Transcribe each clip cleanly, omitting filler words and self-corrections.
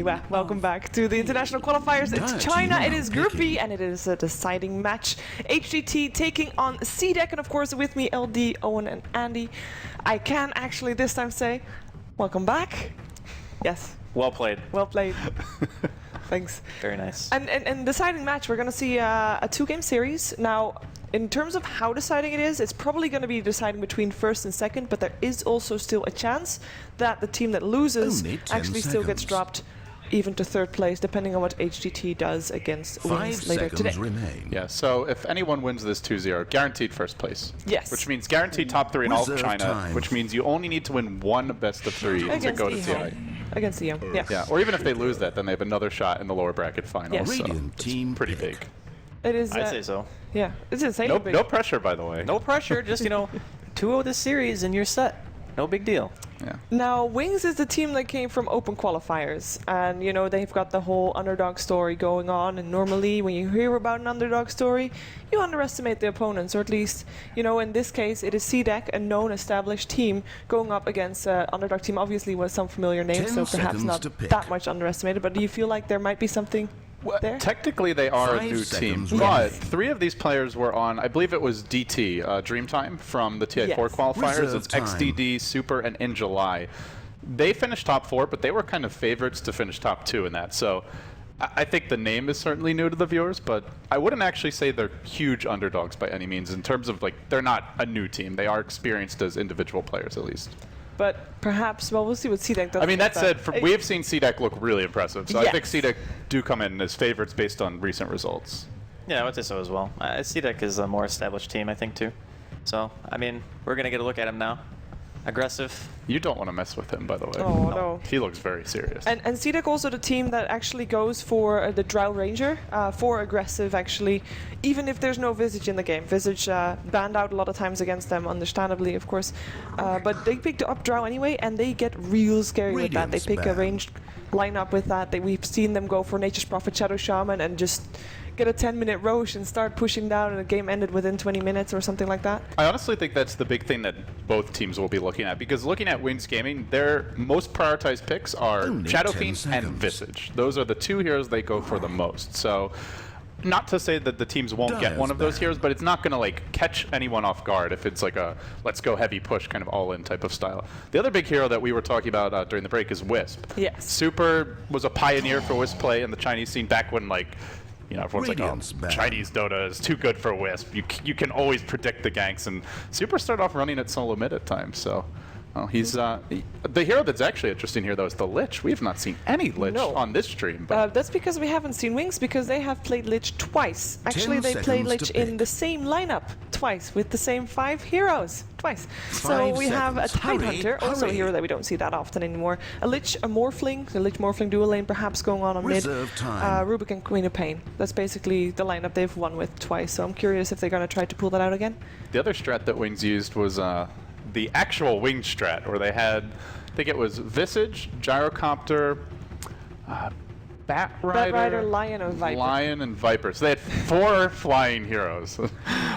Welcome back to the international qualifiers. It's China, it is Group B, and it is a deciding match. HGT taking on CDEC, and of course with me, LD, Owen, and Andy. I can actually this time say, welcome back. Yes. Well played. Well played. Thanks. Very nice. And deciding match, we're going to see a two-game series. Now, in terms of how deciding it is, it's probably going to be deciding between first and second, but there is also still a chance that the team that loses actually still gets dropped even to third place, depending on what HGT does against Wings later today. Remain. Yeah, so if anyone wins this 2-0, guaranteed first place. Yes. Which means guaranteed top 3 in all of China, time. which means you only need to win one best of 3 to go to CI. Against the Young, yeah. Yeah, or even if they lose that, then they have another shot in the lower bracket final. Yes. So Radiant team pretty big. It is. I'd say so. Yeah, it's insane. No pressure, by the way. No pressure, just, 2-0 this series and you're set. No big deal. Yeah. Now, Wings is the team that came from open qualifiers, and they've got the whole underdog story going on, and normally when you hear about an underdog story, you underestimate the opponents, or at least, in this case, it is CDEC, a known established team, going up against an underdog team, obviously with some familiar names, so perhaps not that much underestimated, but do you feel like there might be something there? Technically, they are a new team, but 3 of these players were on, I believe it was DT, Dreamtime, from the TI4 qualifiers. It's XDD, Super, and in July. They finished top 4, but they were kind of favorites to finish top 2 in that. So I think the name is certainly new to the viewers, but I wouldn't actually say they're huge underdogs by any means in terms of, they're not a new team. They are experienced as individual players, at least. But perhaps, well, we'll see what CDEC does. I mean, that said, we have seen CDEC look really impressive, so Yes. I think CDEC do come in as favorites based on recent results. Yeah, I would say so as well. CDEC is a more established team, I think, too. So, I mean, we're going to get a look at him now. Aggressive. You don't want to mess with him, by the way. Oh, no. He looks very serious. And CDEC also the team that actually goes for the Drow Ranger, for aggressive, actually, even if there's no Visage in the game. Visage banned out a lot of times against them, understandably, of course. But they picked up Drow anyway, and they get real scary with that. They pick a ranged lineup with that. We've seen them go for Nature's Prophet, Shadow Shaman, and just get a 10-minute Roche and start pushing down, and the game ended within 20 minutes or something like that. I honestly think that's the big thing that both teams will be looking at, because looking at Wings Gaming, their most prioritized picks are Shadow Fiend and Visage. Those are the 2 heroes they go for the most. So, not to say that the teams won't get one of those heroes, but it's not going to catch anyone off guard if it's like a let's go heavy push kind of all-in type of style. The other big hero that we were talking about during the break is Wisp. Yes. Super was a pioneer for Wisp play in the Chinese scene back when everyone's like, oh, Chinese Dota is too good for Wisp. You can always predict the ganks, and Super started off running at solo mid at times, so he's the hero that's actually interesting here though is the Lich. We have not seen any Lich on this stream. But that's because we haven't seen Wings, because they have played Lich twice. Actually, they played Lich in the same lineup twice with the same 5 heroes twice. So we have a Tide Hunter, also a hero that we don't see that often anymore. A Lich, a Morphling, the Lich Morphling dual lane perhaps going on mid. Rubik and Queen of Pain. That's basically the lineup they've won with twice. So I'm curious if they're going to try to pull that out again. The other strat that Wings used was the actual Wing strat, where they had, I think it was Visage, Gyrocopter, Bat Rider, Lion, and Viper. Lion and Viper. So they had 4 flying heroes.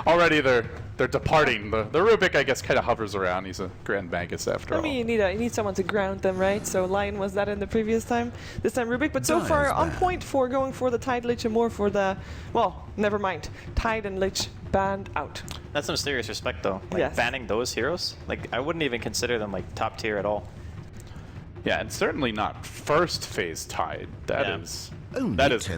Already they're departing. The Rubik, I guess, kind of hovers around. He's a Grand Magus after all. I mean, you need someone to ground them, right? So Lion was that in the previous time. This time Rubik, but so far on point for going for the Tide Lich and more for the, well, never mind. Tide and Lich banned out. That's some serious respect, though. Banning those heroes, I wouldn't even consider them top tier at all. Yeah, and certainly not first phase Tide. That is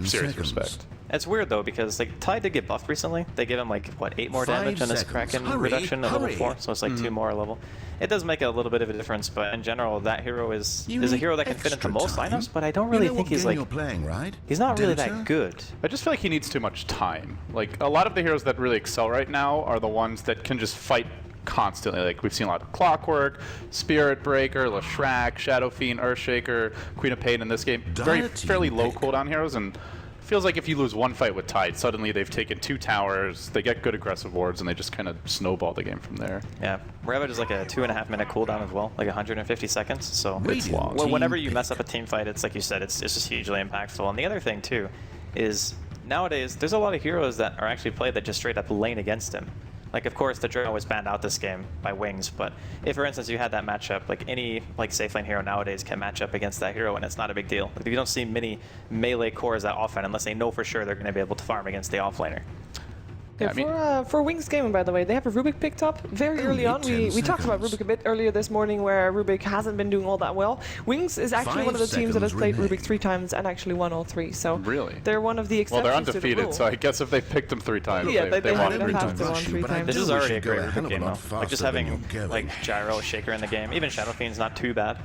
serious respect. It's weird though, because Tide did get buffed recently. They give him 8 more damage on his Kraken reduction at level 4, so it's 2 more a level. It does make a little bit of a difference, but in general, that hero is a hero that can fit into most lineups. But I don't really think he's he's not really that good. I just feel like he needs too much time. A lot of the heroes that really excel right now are the ones that can just fight constantly. We've seen a lot of Clockwork, Spirit Breaker, Leshrac, Shadow Fiend, Earthshaker, Queen of Pain in this game. Fairly low cooldown heroes, and feels like if you lose one fight with Tide, suddenly they've taken 2 towers, they get good aggressive wards, and they just kind of snowball the game from there. Yeah, Ravage is a 2.5-minute cooldown as well, 150 seconds. So it's long. Well, whenever you mess up a team fight, it's like you said, it's just hugely impactful. And the other thing too is nowadays there's a lot of heroes that are actually played that just straight up lane against him. Like, of course, the Drow was banned out this game by Wings, but if, for instance, you had that matchup, like any safe lane hero nowadays can match up against that hero, and it's not a big deal. Like, you don't see many melee cores that often unless they know for sure they're going to be able to farm against the offlaner. Yeah, for Wings Gaming, by the way, they have a Rubik picked up very early on. We talked about Rubik a bit earlier this morning, where Rubik hasn't been doing all that well. Wings is actually one of the teams that has played Rubik 3 times and actually won all 3. So really, they're one of the exceptions. Well, they're to the undefeated, rule. so I guess if they picked them 3 times, yeah, they won would every have to time. won 3 times. This is already a great Rubik game, though. Like, just having Gyro, Shaker in the game. Even Shadow Fiend's not too bad.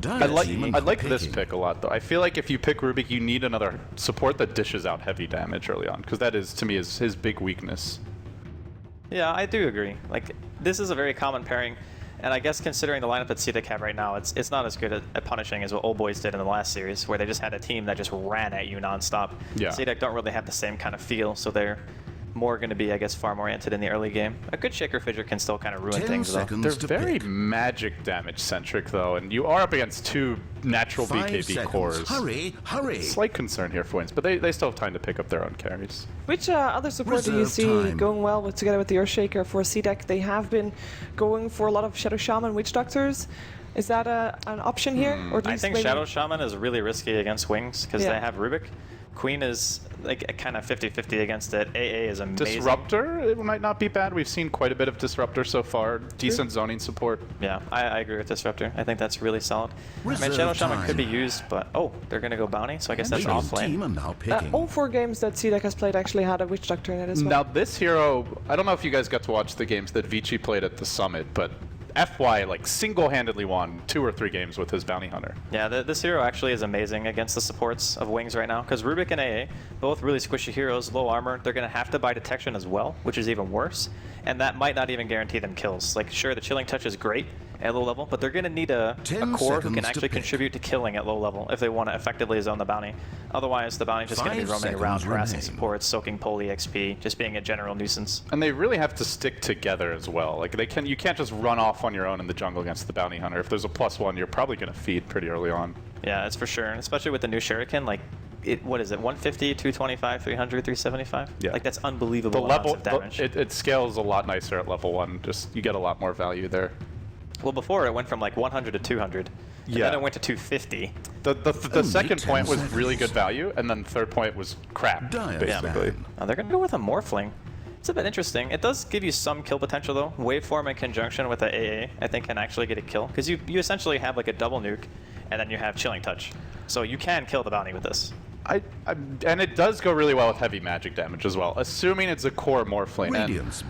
I like this pick a lot, though. I feel like if you pick Rubik, you need another support that dishes out heavy damage early on, because that is, to me, is his big weakness. Yeah, I do agree. Like, this is a very common pairing, and I guess considering the lineup that CDEC have right now, it's not as good at punishing as what Old Boys did in the last series, where they just had a team that just ran at you nonstop. Yeah. CDEC don't really have the same kind of feel, so they're more going to be, I guess, farm-oriented in the early game. A good Shaker Fidget can still kind of ruin things, though. They're very magic damage-centric, though, and you are up against 2 natural BKB cores. Hurry! Slight concern here for Wins, but they still have time to pick up their own carries. Which other support do you see going well together with the Earthshaker for CDEC? They have been going for a lot of Shadow Shaman, Witch Doctors. Is that an option here? Or do you I think Shadow Shaman is really risky against Wings, because they have Rubik. Queen is like kind of 50-50 against it. AA is amazing. Disruptor, it might not be bad. We've seen quite a bit of Disruptor so far. Decent zoning support. Yeah, I agree with Disruptor. I think that's really solid. I mean, Shadow Shaman could be used, but they're going to go Bounty, so I guess that's off lane. All 4 games that CDEC has played actually had a Witch Doctor in it as well. Now this hero, I don't know if you guys got to watch the games that Vici played at the Summit, but FY like single-handedly won 2 or 3 games with his Bounty Hunter. Yeah, this hero actually is amazing against the supports of Wings right now, because Rubik and AA, both really squishy heroes, low armor. They're going to have to buy detection as well, which is even worse, and that might not even guarantee them kills. Like, sure, the Chilling Touch is great at low level, but they're going to need a core who can actually contribute to killing at low level if they want to effectively zone the bounty. Otherwise, the bounty's just going to be roaming around, harassing supports, soaking poly XP, just being a general nuisance. And they really have to stick together as well. Like, you can't just run off on your own in the jungle against the Bounty Hunter. If there's a +1, you're probably going to feed pretty early on. Yeah, it's for sure. And especially with the new Shuriken, like, what is it, 150, 225, 300, 375? Yeah. Like, that's unbelievable amounts of damage. It scales a lot nicer at level 1. Just, you get a lot more value there. Well, before it went from like 100 to 200, and then it went to 250. The second point was really good value, and then third point was crap, basically. Now they're going to go with a Morphling. It's a bit interesting. It does give you some kill potential, though. Waveform in conjunction with the AA, I think, can actually get a kill. Because you essentially have like a double nuke, and then you have Chilling Touch. So you can kill the bounty with this. And it does go really well with heavy magic damage as well, assuming it's a core Morphling.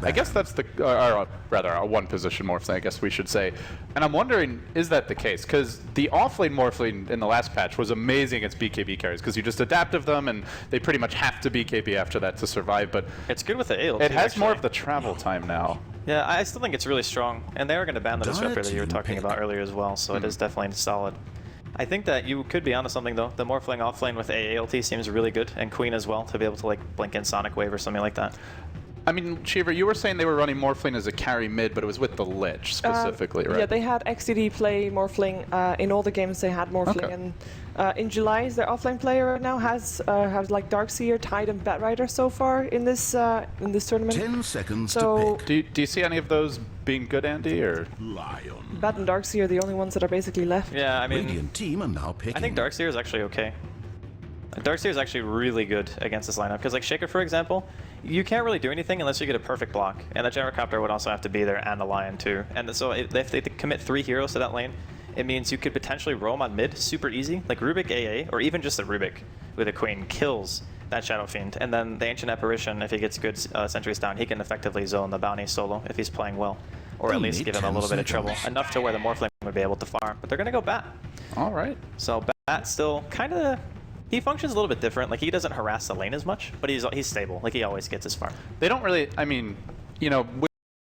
I guess that's the, or rather, a one-position Morphling, I guess we should say. And I'm wondering, is that the case? Because the off-lane Morphling in the last patch was amazing against BKB carries, because you just adaptive them, and they pretty much have to BKB after that to survive. But it's good with the AL, it has more of the travel time now. Yeah, I still think it's really strong. And they are going to ban the Disruptor that you were talking about earlier as well, so it is definitely solid. I think that you could be onto something, though. The Morphling offlane with AALT seems really good, and Queen as well, to be able to like blink in Sonic Wave or something like that. I mean, Cheever, you were saying they were running Morphling as a carry mid, but it was with the Lich specifically, right? Yeah, they had XDD play Morphling in all the games. They had Morphling, and in July, their offlane player right now has like Darkseer, Tide, and Batrider so far in this tournament. 10 seconds so to pick. Do you see any of those being good, Andy, or? Bat and Darkseer are the only ones that are basically left. Yeah, I mean, Radiant team are now picking. I think Darkseer is actually okay. Darkseer is actually really good against this lineup, because like Shaker, for example, you can't really do anything unless you get a perfect block, and the Gyrocopter would also have to be there, and the Lion too. And so if they commit 3 heroes to that lane, it means you could potentially roam on mid super easy, like Rubik AA, or even just a Rubik with a Queen kills that Shadow Fiend, and then the Ancient Apparition, if he gets good sentries down, he can effectively zone the bounty solo if he's playing well, or at least give him a little bit of trouble, enough to where the Morphling would be able to farm. But they're gonna go Bat. All right. So Bat still kind of, he functions a little bit different. Like, he doesn't harass the lane as much, but he's stable. Like, he always gets his farm. They don't really, I mean, you know,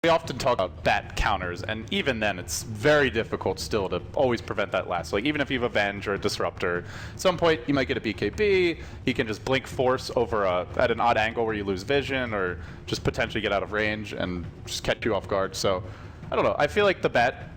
we often talk about Bat counters, and even then it's very difficult still to always prevent that last. Like, even if you have Avenge or a Disruptor, at some point you might get a BKB, he can just blink Force over at an odd angle where you lose vision, or just potentially get out of range and just catch you off guard. So, I don't know. I feel like the Bat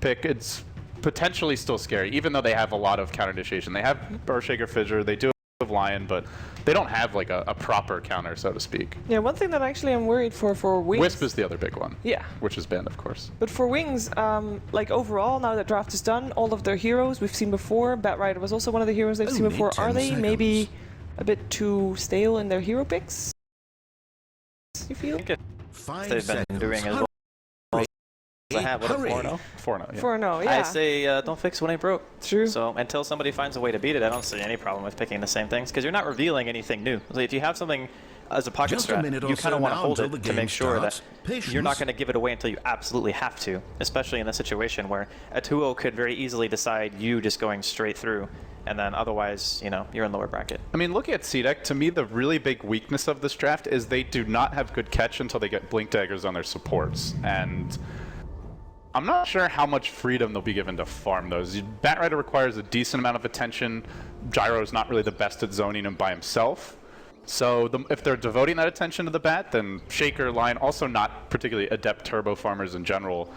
pick, it's potentially still scary, even though they have a lot of counter initiation. They have Earthshaker Fissure, they do Lion, but they don't have like a proper counter, so to speak. Yeah, one thing that actually I'm worried for Wings. Wisp is the other big one. Yeah. Which is banned, of course. But for Wings, like overall, now that draft is done, all of their heroes we've seen before. Batrider was also one of the heroes they've seen before. Are they maybe a bit too stale in their hero picks? You feel? I think they've been doing as well. I have what a 4-0. 4-0. Yeah. 4-0, yeah. I say don't fix what ain't broke. True. So until somebody finds a way to beat it, I don't see any problem with picking the same things because you're not revealing anything new. So if you have something as a pocket strat, you kind of want to hold it to make sure that you're not going to give it away until you absolutely have to, especially in the situation where a 2-0 could very easily decide you just going straight through, and then otherwise, you know, you're in lower bracket. I mean, looking at CDEC, to me, the really big weakness of this draft is they do not have good catch until they get Blink Daggers on their supports, and I'm not sure how much freedom they'll be given to farm those. Batrider requires a decent amount of attention. Gyro's not really the best at zoning him by himself. So if they're devoting that attention to the Bat, then Shaker, Lion, also not particularly adept turbo farmers in general,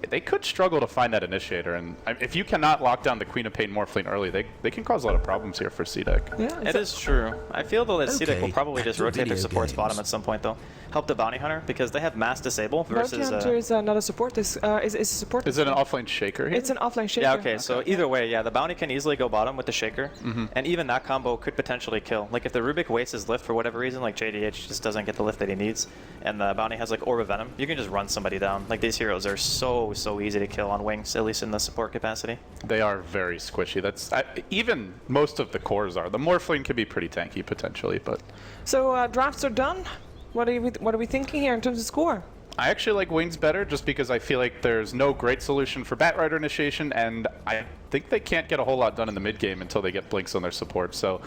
they could struggle to find that initiator. And if you cannot lock down the Queen of Pain Morphling early, they can cause a lot of problems here for CDEC. Yeah, It is true. I feel though that CDEC will probably just rotate their supports bottom at some point though. Help the Bounty Hunter because they have mass disable versus... Bounty Hunter is not a support. Is a support. Is it an offlane Shaker here? It's an offline Shaker. Yeah, okay, so either way, yeah, the Bounty can easily go bottom with the Shaker, and even that combo could potentially kill. Like if the Rubik wastes his lift for whatever reason, like JDH just doesn't get the lift that he needs, and the Bounty has like Orb of Venom, you can just run somebody down. Like these heroes are so easy to kill on Wings, at least in the support capacity. They are very squishy. That's even most of the cores are. The Morphling can be pretty tanky potentially, but... So drafts are done. What are we thinking here in terms of score? I actually like Wings better just because I feel like there's no great solution for Batrider initiation, and I think they can't get a whole lot done in the mid game until they get Blinks on their support. So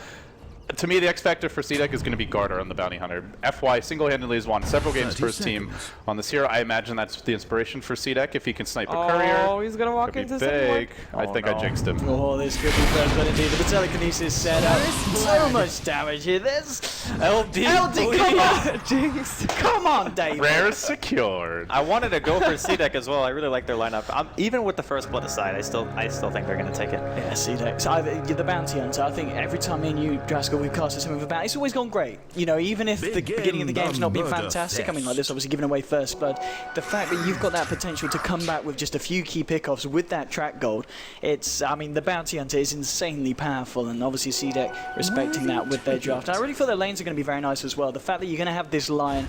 to me, the X factor for CDEC is going to be Garter on the Bounty Hunter. FY single-handedly has won several games for his team on this hero. I imagine that's the inspiration for CDEC if he can snipe a courier. Oh, he's going to walk into big. someone. I think I jinxed him. Oh, this could be first blood indeed. The telekinesis set up. So much damage here. There's LD, come on! Jinx. Come on, Dave. Rare secured. I wanted to go for CDEC as well. I really like their lineup. Even with the first blood aside, I still think they're going to take it. Yeah, CDEC. So the Bounty Hunter, I think every time me and you, Draskell, we've casted something with a Bounty, it's always gone great. You know, even if the beginning of the game's not been fantastic, I mean, like this, obviously giving away first blood, the fact that you've got that potential to come back with just a few key pickoffs with that track gold, it's, I mean, the Bounty Hunter is insanely powerful, and obviously CDEC respecting that with their draft. And I really feel their lanes are going to be very nice as well. The fact that you're going to have this Lion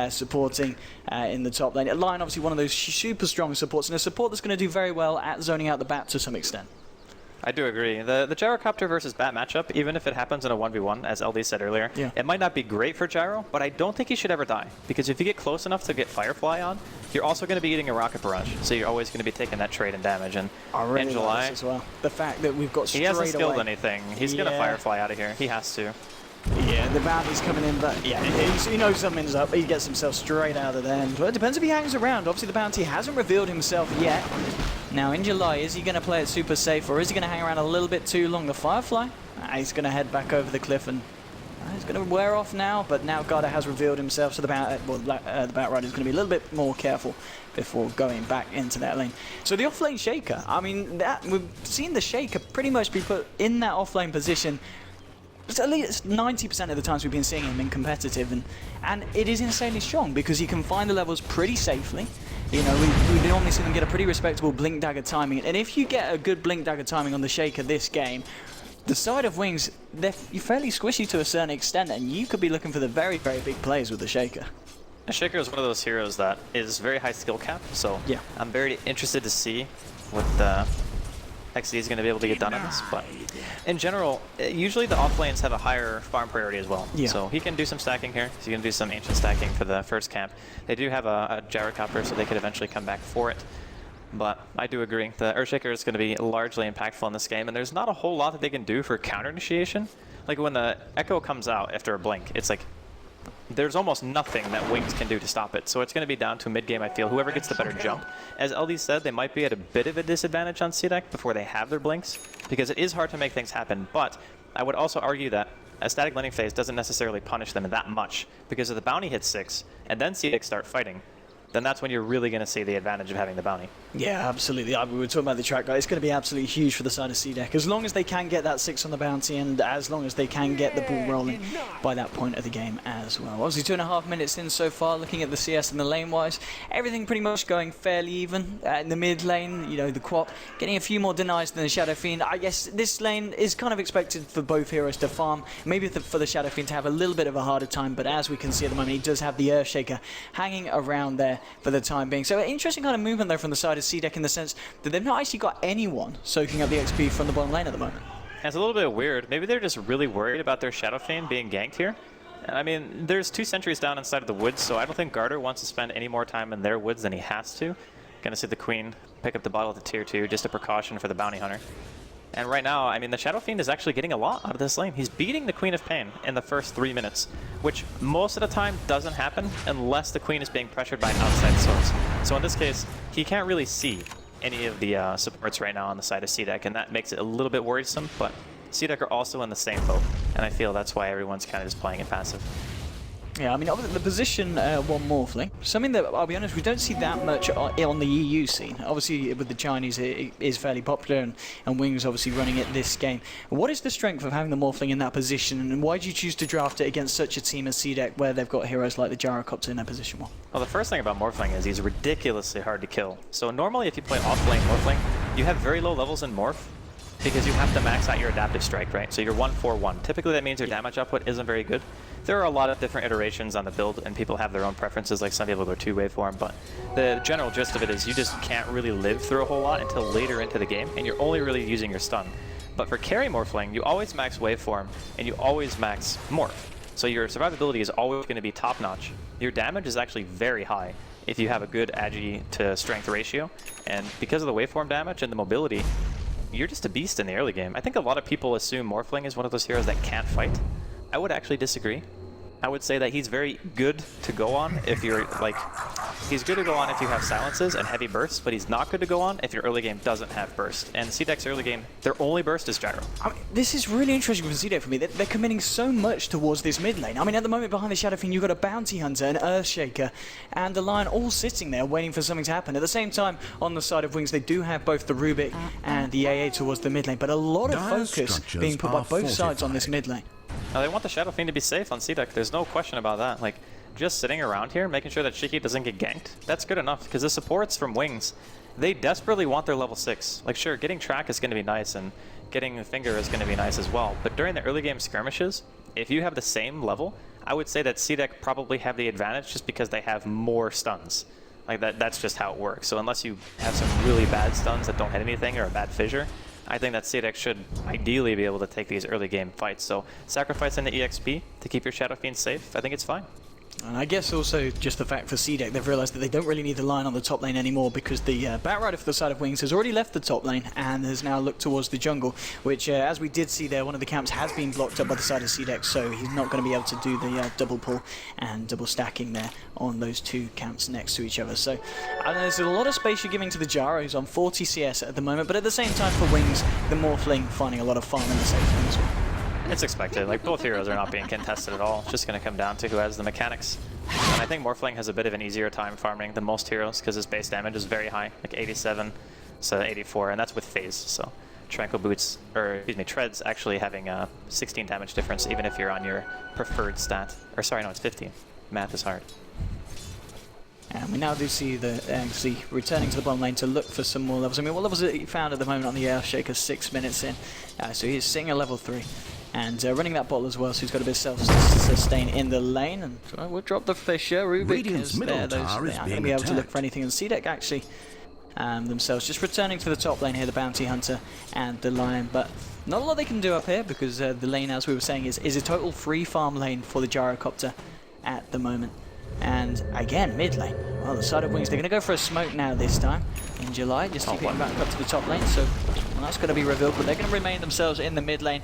supporting in the top lane. Lion, obviously one of those super strong supports, and a support that's going to do very well at zoning out the Bat to some extent. I do agree. The Gyrocopter versus Bat matchup, even if it happens in a 1v1, as LD said earlier, it might not be great for Gyro, but I don't think he should ever die. Because if you get close enough to get Firefly on, you're also going to be eating a Rocket Barrage, so you're always going to be taking that trade and damage. And really in July, as well. The fact that we've got straight he hasn't away. skilled anything. He's going to Firefly out of here. He has to. Yeah, the Bounty's coming in, but yeah, he knows something's up. He gets himself straight out of there. And well, it depends if he hangs around. Obviously, the Bounty hasn't revealed himself yet. Now, in July, is he going to play it super safe, or is he going to hang around a little bit too long? The Firefly? He's going to head back over the cliff, and he's going to wear off now. But now Garda has revealed himself, so the Batrider is going to be a little bit more careful before going back into that lane. So the offlane Shaker, I mean, we've seen the Shaker pretty much be put in that offlane position. At least 90% of the times we've been seeing him in competitive, and it is insanely strong because he can find the levels pretty safely. You know, we normally see them get a pretty respectable Blink Dagger timing, and if you get a good Blink Dagger timing on the Shaker this game, the side of Wings, you're fairly squishy to a certain extent, and you could be looking for the very big plays with the Shaker. The Shaker is one of those heroes that is very high skill cap, so yeah, I'm very interested to see what XD is going to be able to get done on this, but in general, usually the off lanes have a higher farm priority as well. Yeah. So he can do some stacking here. He can do some ancient stacking for the first camp. They do have a Gyrocopter, so they could eventually come back for it. But I do agree. The Earthshaker is going to be largely impactful in this game, and there's not a whole lot that they can do for counter initiation. Like when the Echo comes out after a blink, it's like there's almost nothing that Wings can do to stop it. So it's going to be down to mid-game, I feel. Whoever gets the better jump. As LD said, they might be at a bit of a disadvantage on CDEC before they have their blinks, because it is hard to make things happen. But I would also argue that a static landing phase doesn't necessarily punish them that much, because if the bounty hits 6, and then CDEC start fighting, then that's when you're really going to see the advantage of having the bounty. Yeah, absolutely. We were talking about the track, guys. It's going to be absolutely huge for the side of CDEC. As long as they can get that 6 on the bounty, and as long as they can get the ball rolling by that point of the game as well. Obviously, 2.5 minutes in so far, looking at the CS and the lane-wise, everything pretty much going fairly even. In the mid lane, you know, the Quap getting a few more denies than the Shadow Fiend. I guess this lane is kind of expected for both heroes to farm. Maybe for the Shadow Fiend to have a little bit of a harder time, but as we can see at the moment, he does have the Earthshaker hanging around there for the time being. So interesting kind of movement though from the side of CDEC in the sense that they've not actually got anyone soaking up the XP from the bottom lane at the moment. And it's a little bit weird. Maybe they're just really worried about their Shadow Fiend being ganked here. I mean, there's 2 sentries down inside of the woods, so I don't think Garter wants to spend any more time in their woods than he has to. Gonna see the Queen pick up the bottle at the tier 2, just a precaution for the Bounty Hunter. And right now, I mean, the Shadow Fiend is actually getting a lot out of this lane. He's beating the Queen of Pain in the first 3 minutes, which most of the time doesn't happen unless the Queen is being pressured by an outside source. So in this case, he can't really see any of the supports right now on the side of CDEC, and that makes it a little bit worrisome, but CDEC are also in the same boat, and I feel that's why everyone's kind of just playing it passive. Yeah, I mean, the position one morphling, something that, I'll be honest, we don't see that much on the EU scene. Obviously, with the Chinese, it is fairly popular, and Wings obviously running it this game. What is the strength of having the morphling in that position, and why do you choose to draft it against such a team as CDEC, where they've got heroes like the Gyrocopter in that position? Well, the first thing about morphling is he's ridiculously hard to kill. So normally, if you play off-lane morphling, you have very low levels in morph, because you have to max out your adaptive strike, right? So you're 1-4-1. Typically, that means your damage output isn't very good. There are a lot of different iterations on the build, and people have their own preferences, like some people go 2-wave form, but the general gist of it is you just can't really live through a whole lot until later into the game, and you're only really using your stun. But for carry morphling, you always max waveform, and you always max morph. So your survivability is always going to be top-notch. Your damage is actually very high if you have a good agi to strength ratio, and because of the waveform damage and the mobility, you're just a beast in the early game. I think a lot of people assume Morphling is one of those heroes that can't fight. I would actually disagree. I would say that he's very good to go on if you're, like, he's good to go on if you have silences and heavy bursts, but he's not good to go on if your early game doesn't have burst. And CDEC's early game, their only burst is gyro. I mean, this is really interesting for CDEC for me. They're committing so much towards this mid lane. I mean, at the moment behind the Shadow Fiend, you've got a Bounty Hunter, an Earthshaker, and the Lion all sitting there waiting for something to happen. At the same time, on the side of Wings, they do have both the Rubik and the AA towards the mid lane, but a lot of focus being put by both sides on this mid lane. Now, they want the Shadow Fiend to be safe on CDEC. There's no question about that. Like, just sitting around here, making sure that Shiki doesn't get ganked, that's good enough, because the supports from Wings, they desperately want their level 6. Like, sure, getting track is going to be nice, and getting the finger is going to be nice as well, but during the early game skirmishes, if you have the same level, I would say that CDEC probably have the advantage just because they have more stuns. Like, that's just how it works. So unless you have some really bad stuns that don't hit anything or a bad fissure, I think that CDEC should ideally be able to take these early game fights. So sacrificing the EXP to keep your Shadow Fiend safe, I think it's fine. And I guess also just the fact for CDEC, they've realised that they don't really need the line on the top lane anymore because the Batrider for the side of Wings has already left the top lane and has now looked towards the jungle, which as we did see there, one of the camps has been blocked up by the side of CDEC, so he's not going to be able to do the double pull and double stacking there on those two camps next to each other. So there's a lot of space you're giving to the Gyros on 40 CS at the moment, but at the same time for Wings, the Morphling finding a lot of farm in the safe lane as well. It's expected. Like, both heroes are not being contested at all. It's just going to come down to who has the mechanics. And I think Morphling has a bit of an easier time farming than most heroes because his base damage is very high, like 87, so 84, and that's with phase. So Tranquil Boots, or excuse me, Treads actually having a 16 damage difference even if you're on your preferred stat. Or sorry, no, it's 15. Math is hard. And we now do see the MC returning to the bottom lane to look for some more levels. I mean, what levels are he found at the moment on the Earthshaker? 6 minutes in. So he's sitting at level 3. And running that bottle as well, so he's got a bit of self-sustain in the lane. And we'll drop the Fisher. Rubik is there. They aren't going to be able to look for anything. And CDEC actually themselves just returning to the top lane here, the Bounty Hunter and the Lion. But not a lot they can do up here because the lane, as we were saying, is a total free farm lane for the Gyrocopter at the moment. And again, mid lane. Well, the side of Wings, they're going to go for a smoke now this time in July, just to keep it back up to the top lane. So that's going to be revealed, but they're going to remain themselves in the mid lane.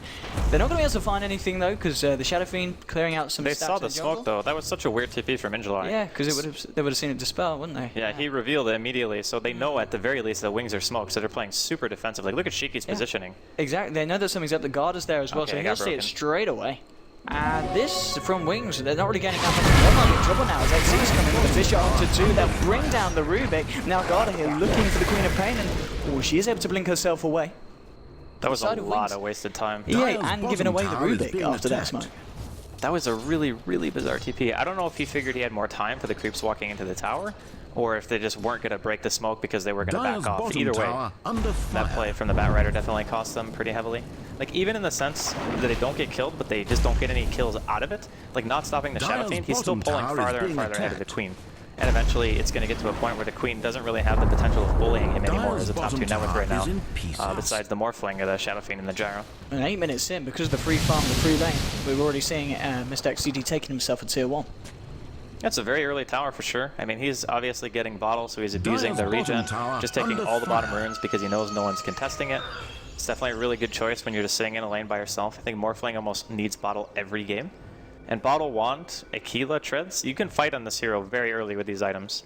They're not going to be able to find anything though, because the Shadow Fiend clearing out some. They stats saw the in jungle. smoke though. That was such a weird TP from Injuly. Yeah, because they would have seen it dispel, wouldn't they? Yeah, he revealed it immediately, so they know at the very least that Wings are smoked, so they're playing super defensive. Like, look at Shiki's positioning. Exactly. They know that something's up. The guard is there as well, Okay, so he'll see it straight away. And this from Wings, they're not really getting that much more in trouble now as XC's coming with the Fisher onto 2. They'll bring down the Rubik. Now Garda here looking for the Queen of Pain, and she is able to blink herself away. That was a lot of wasted time. Yeah, and giving away the Rubik after that smoke. That was a really, really bizarre TP. I don't know if he figured he had more time for the creeps walking into the tower, or if they just weren't going to break the smoke because they were going to back off. Either way, that play from the Batrider definitely cost them pretty heavily. Like, even in the sense that they don't get killed, but they just don't get any kills out of it. Like, not stopping the Shadow Fiend, he's still pulling farther and farther ahead of the Queen. And eventually, it's going to get to a point where the Queen doesn't really have the potential of bullying him anymore as a top 2 network right now, besides the Morphling or the Shadow Fiend and the Gyro. And 8 minutes in, because of the free farm, the free lane, we're already seeing Mr. XCD taking himself a tier 1. That's a very early tower for sure. I mean, he's obviously getting bottle, so he's abusing the regen, just taking all the bottom runes because he knows no one's contesting it. It's definitely a really good choice when you're just sitting in a lane by yourself. I think Morphling almost needs bottle every game. And Bottle Wand, Aquila, Treads, you can fight on this hero very early with these items.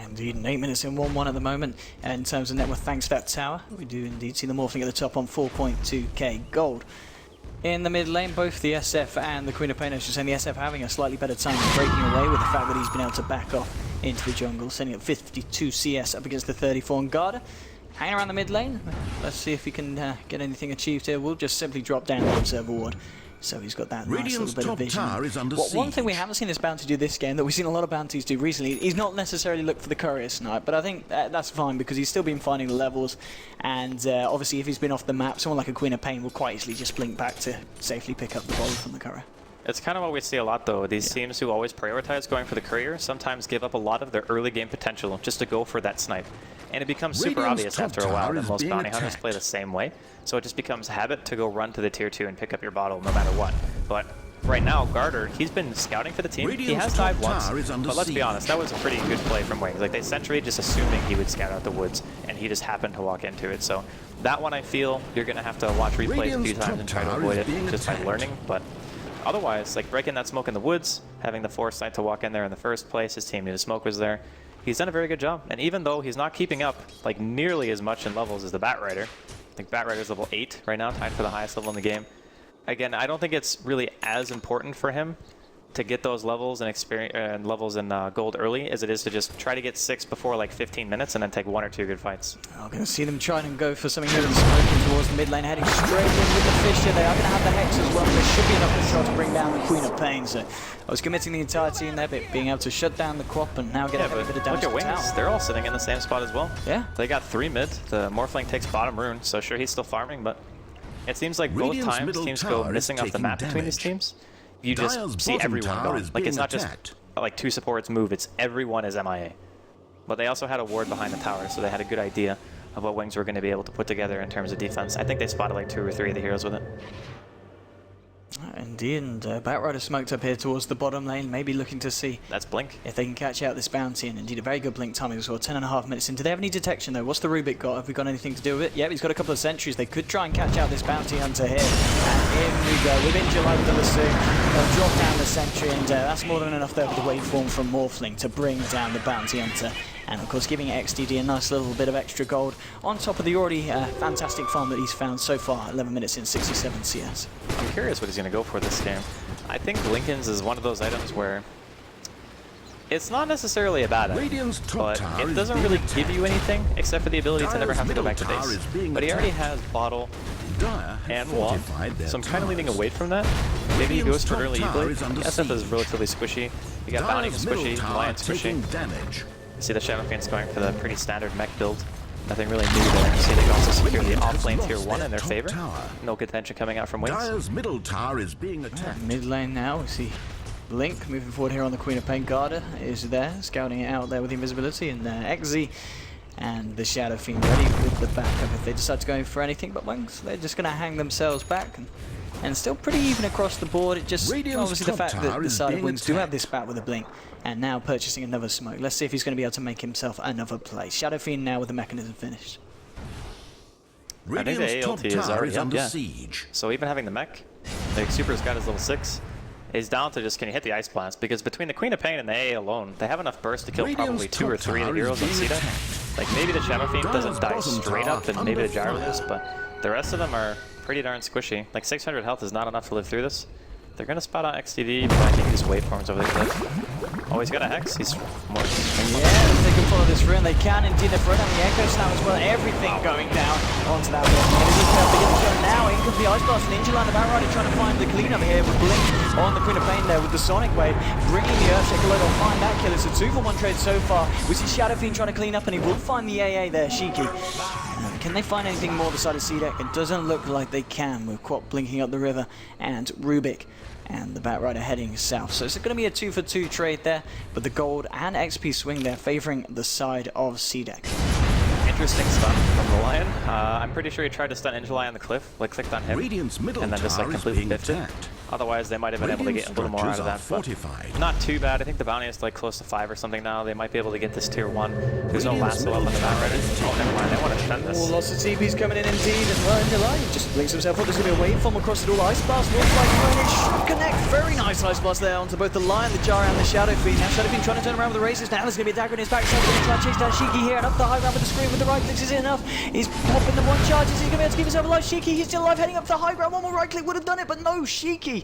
Indeed, 8 minutes in 1-1 at the moment. In terms of net worth, thanks to that tower, we do indeed see the Morphling at the top on 4.2k gold. In the mid lane, both the SF and the Queen of Pain, I should say, the SF having a slightly better time breaking away with the fact that he's been able to back off into the jungle, sending up 52 CS up against the 34 and Garda. Hanging around the mid lane, let's see if he can get anything achieved here. We'll just simply drop down the Observer Ward. So he's got that nice little bit of vision. One thing we haven't seen this bounty do this game that we've seen a lot of bounties do recently, he's not necessarily looked for the courier snipe, but I think that's fine because he's still been finding the levels, and obviously if he's been off the map, someone like a Queen of Pain will quite easily just blink back to safely pick up the bottle from the courier. It's kind of what we see a lot though. These teams who always prioritize going for the courier sometimes give up a lot of their early game potential just to go for that snipe. And it becomes super obvious after a while that most bounty hunters play the same way. So it just becomes habit to go run to the tier 2 and pick up your bottle no matter what. But right now, Garter, he's been scouting for the team. He has died once, but let's be honest, that was a pretty good play from Wings. Like, they sentry just assuming he would scout out the woods, and he just happened to walk into it. So that one, I feel, you're going to have to watch replays a few times and try to avoid it just by learning. But otherwise, like breaking that smoke in the woods, having the foresight to walk in there in the first place, his team knew the smoke was there. He's done a very good job, and even though he's not keeping up like nearly as much in levels as the Batrider, I think Batrider's level 8 right now, tied for the highest level in the game. Again, I don't think it's really as important for him to get those levels and experience levels in gold early as it is to just try to get 6 before like 15 minutes and then take 1 or 2 good fights. I'm going to see them trying to go for something here and smoking towards the mid lane, heading straight in with the Fisher. They are going to have the Hex as well. There should be enough control to bring down the Queen of Pain. So I was committing the entire team there, but being able to shut down the Quap and now get a bit of damage to the tower. They're all sitting in the same spot as well. Yeah. They got 3 mid. The Morphling takes bottom rune, so sure he's still farming, but it seems like both times teams go missing off the map between these teams. You just see everyone gone. Like, it's not just like 2 supports move, it's everyone is MIA. But they also had a ward behind the tower, so they had a good idea of what Wings were going to be able to put together in terms of defense. I think they spotted like 2 or 3 of the heroes with it. Indeed, and Batrider smoked up here towards the bottom lane, maybe looking to see that's Blink if they can catch out this bounty, and indeed a very good Blink timing as well. 10.5 minutes in. Do they have any detection though? What's the Rubik got? Have we got anything to do with it? Yep, he's got a couple of sentries. They could try and catch out this bounty hunter here. And in we go. Within July with the Lasso, they'll drop down the sentry, and that's more than enough there with the waveform from Morphling to bring down the bounty hunter. And of course giving XDD a nice little bit of extra gold on top of the already fantastic farm that he's found so far. 11 minutes in, 67 CS. I'm curious what he's going to go for this game. I think Lincoln's is one of those items where it's not necessarily a bad item, but it doesn't really give you anything except for the ability to never have to go back to base. But he already has Bottle and Wand, so I'm kind of leaning away from that. Maybe he goes for early E-Blade. SF is relatively squishy. You got Bounty squishy, Lion squishy. You see the Shadow Fiend's going for the pretty standard mech build. Nothing really new there. You see they can also secure the off-lane tier 1 in their favor. No contention coming out from Wings. Middle tower is being attacked. Mid lane now, we see Blink moving forward here on the Queen of Pain. Garda is there, scouting it out there with the invisibility, and XZ and the Shadow Fiend ready with the backup if they decide to go for anything. But Wings, they're just going to hang themselves back, and still pretty even across the board. It just obviously the fact that the side of Wings do have this bat with a Blink, and now purchasing another smoke. Let's see if he's going to be able to make himself another play. Shadow Fiend now with the mechanism finished. I think the ALT is already up, yeah. So even having the mech, the Super's got his level 6, is down to just can you hit the Ice Blast, because between the Queen of Pain and the AA alone, they have enough burst to kill probably 2 or 3 of the heroes on CDEC. Like maybe the Shadow Fiend doesn't die straight up and maybe the Gyro does, but the rest of them are pretty darn squishy. Like 600 health is not enough to live through this. They're gonna spot out XTD, but I think he's waveforms over the cliff. Oh, he's got a Hex. He's more. Yeah, they can follow this rune. They can indeed. They're throwing down the Echo Slam as well. Everything going down onto that wall. And he's looking up to get the shot now. In comes the Ice Blast. Ninja line about right, trying to find the cleanup here with Blink on the Queen of Pain there with the Sonic Wave, bringing the Earthshaker low. They'll find that kill. It's a 2-for-1 trade so far. We see Shadow Fiend trying to clean up, and he will find the AA there, Shiki. Can they find anything more beside the CDEC? It doesn't look like they can, with Quap blinking up the river and Rubik and the Bat Rider heading south. So it's going to be a 2-for-2 trade there, but the gold and XP swing there favoring the side of CDEC. Interesting stuff from the Lion. I'm pretty sure he tried to stun Angelai on the cliff, like clicked on him, Radiant's middle and then just like tower is completely being biffed it. attacked. Otherwise, they might have been able to get a little more out of that. Fortified. Not too bad. I think the bounty is like close to 5 or something now. They might be able to get this tier 1. There's no lasso up on the Bat Rider. Oh, never mind. They want to defend this. Oh, lots of TPs coming in indeed, and well, Angelai just blinks himself up. There's going to be a waveform across it all. Ice Blast will fly through, and it should connect. Very nice Ice Blast there onto both the Lion, the Jar, and the Shadow Fiend. Now Shadow Fiend trying to turn around with the races. Now there's going to be a dagger in his backside. He's going to try and chase down Shiki here, and up the high ground with the screen with the right clicks. Is it enough? He's popping the one charge. Is he going to be able to keep himself alive? Shiki, he's still alive, heading up to the high ground. One more right click would have done it, but no, Shiki.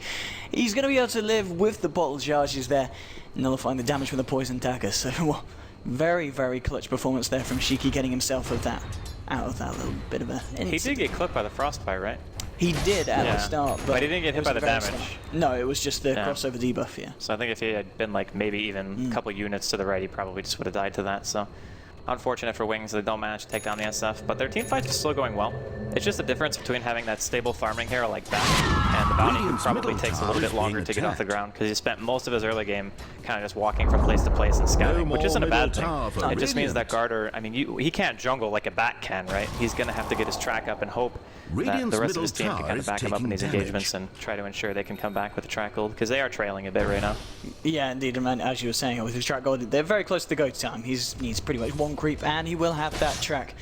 He's going to be able to live with the bottle charges there, nullifying the damage from the poison dagger. So, well, very, very clutch performance there from Shiki, getting himself out of that little bit of a incident. He did get clipped by the Frostbite, right? He did at the start, but he didn't get hit by the damage. No, it was just the crossover debuff, yeah. So I think if he had been like maybe even a couple units to the right, he probably just would have died to that. So unfortunate for Wings, they don't manage to take down the SF, but their team fight is still going well. It's just the difference between having that stable farming hero like that and the bounty probably takes a little bit longer to get off the ground because he spent most of his early game kind of just walking from place to place and scouting, which isn't a bad thing. It just means that Garter, I mean, he can't jungle like a bat can, right? He's going to have to get his track up and hope that the rest of his team can kind of back him up in these engagements and try to ensure they can come back with the track gold because they are trailing a bit right now. Yeah, indeed, and as you were saying, with his track gold, they're very close to the go time. He needs pretty much one creep, and he will have that track